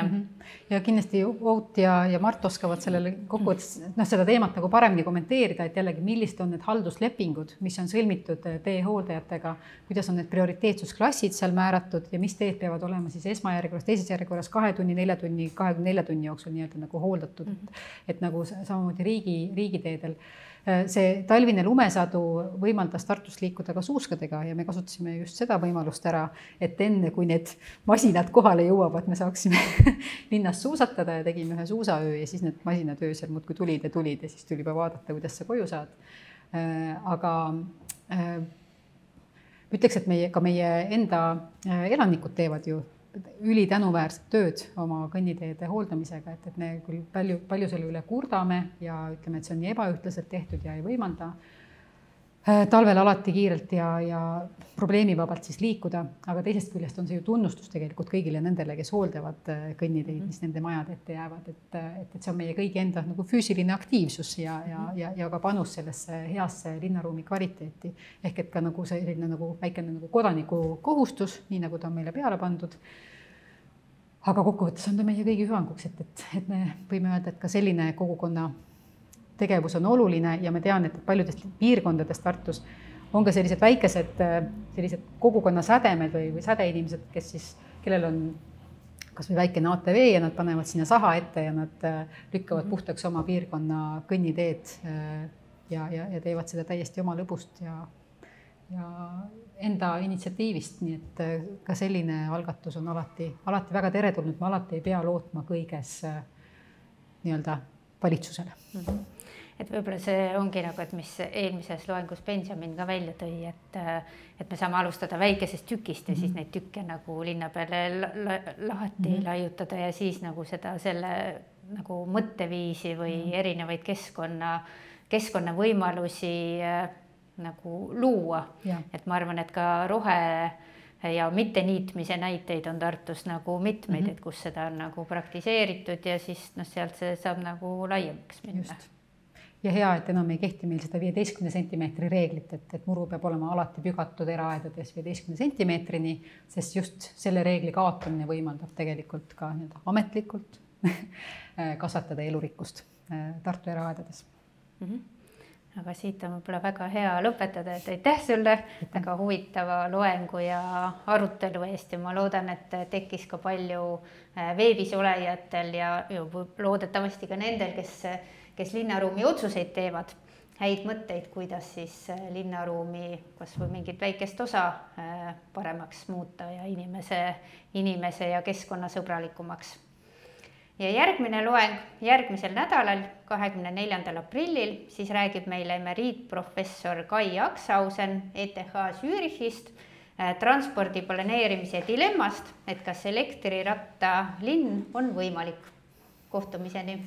Ja kindlasti Oot ja Mart oskavad sellele kokkuvõttes seda teemat nagu paremini kommenteerida, et jällegi millist on need halduslepingud, mis on sõlmitud teehooldajatega, kuidas on need prioriteetsusklassid seal määratud ja mis teed peavad olema siis esmajärjekorras, teises järjekorras 2 tunni, 4 tunni, 24 tunni jooksul nii-öelda nagu hooldatud, et nagu samamoodi riigiteedel. See talvine lumesadu võimaldas Tartust liikuda ka suuskadega ja me kasutasime just seda võimalust ära, et enne kui need masinad kohale jõuavad, me saaksime linnas suusatada ja tegime ühe suusaöö ja siis need masinad öösel muudkui tulid ja siis tuli juba vaadata, kuidas sa koju saad. Aga ütleks, et meie enda elanikud teevad ju ülitänuväärset tööd oma kõnniteede hooldamisega, et me küll palju selle üle kurdame ja ütleme, et see on nii ebaühtlaselt tehtud ja ei võimalda talvel alati kiirelt ja probleemivabalt siis liikuda, aga teisest küljest on see ju tunnustus tegelikult kõigile nendele, kes hooldavad kõnniteid, mis nende majade ette jäävad, et see on meie kõigi enda nagu füüsiline aktiivsus ja ka panus sellesse heasse linnaruumi kvaliteeti. Ehk et ka nagu selline nagu väikene nagu kodaniku kohustus, nii nagu ta on meile peale pandud. Aga kokkuvõttes on ta meie kõigi hüvanguks, et me võime öelda, et ka selline kogukonna tegevus on oluline ja me tean, et paljudest piirkondadest Tartus on ka sellised väikesed sellised kogukonna sädemed või sädeinimesed, kes siis, kellel on kas või väikene ATV ja nad panevad sinna saha ette ja nad lükkavad puhtaks oma piirkonna kõnniteed ja teevad seda täiesti oma lõbust ja enda initsiatiivist, nii et ka selline algatus on alati väga teretulnud, me alati ei pea lootma kõiges nii-öelda valitsusele. Et võib-olla see ongi nagu, et mis eelmises loengus Benjamin ka välja tõi, et me saame alustada väikesest tükist ja siis neid tükke nagu linna peale lahti laiutada ja siis nagu selle nagu mõtteviisi või erinevaid keskkonna võimalusi nagu luua. Et ma arvan, et ka ja mitte niitmise näiteid on Tartus nagu mitmeid, et kus seda on nagu praktiseeritud ja siis sealt see saab nagu laiemaks minna. Just. Ja hea, et enam ei kehti meil seda 15 sentimeetri reeglit, et muru peab olema alati pügatud eraaedades 15 sentimeetrini, sest just selle reegli kaotamine võimaldab tegelikult ka ametlikult kasvatada elurikkust Tartu eraaedades. Aga siit on võib-olla väga hea lõpetada, et aitäh sulle väga huvitava loengu ja arutelu eest ja ma loodan, et tekkis ka palju veebis olejatel ja loodetavasti ka nendel, kes linnaruumi otsuseid teevad, häid mõtteid, kuidas siis linnaruumi kas või mingit väikest osa paremaks muuta ja inimese ja keskkonnasõbralikumaks. Ja järgmine loeng järgmisel nädalal, 24. aprillil, siis räägib meile emeriitprofessor Kai Akshausen ETH Zürichist transpordi planeerimise dilemmast, et kas elektrirata linn on võimalik. Kohtumiseni!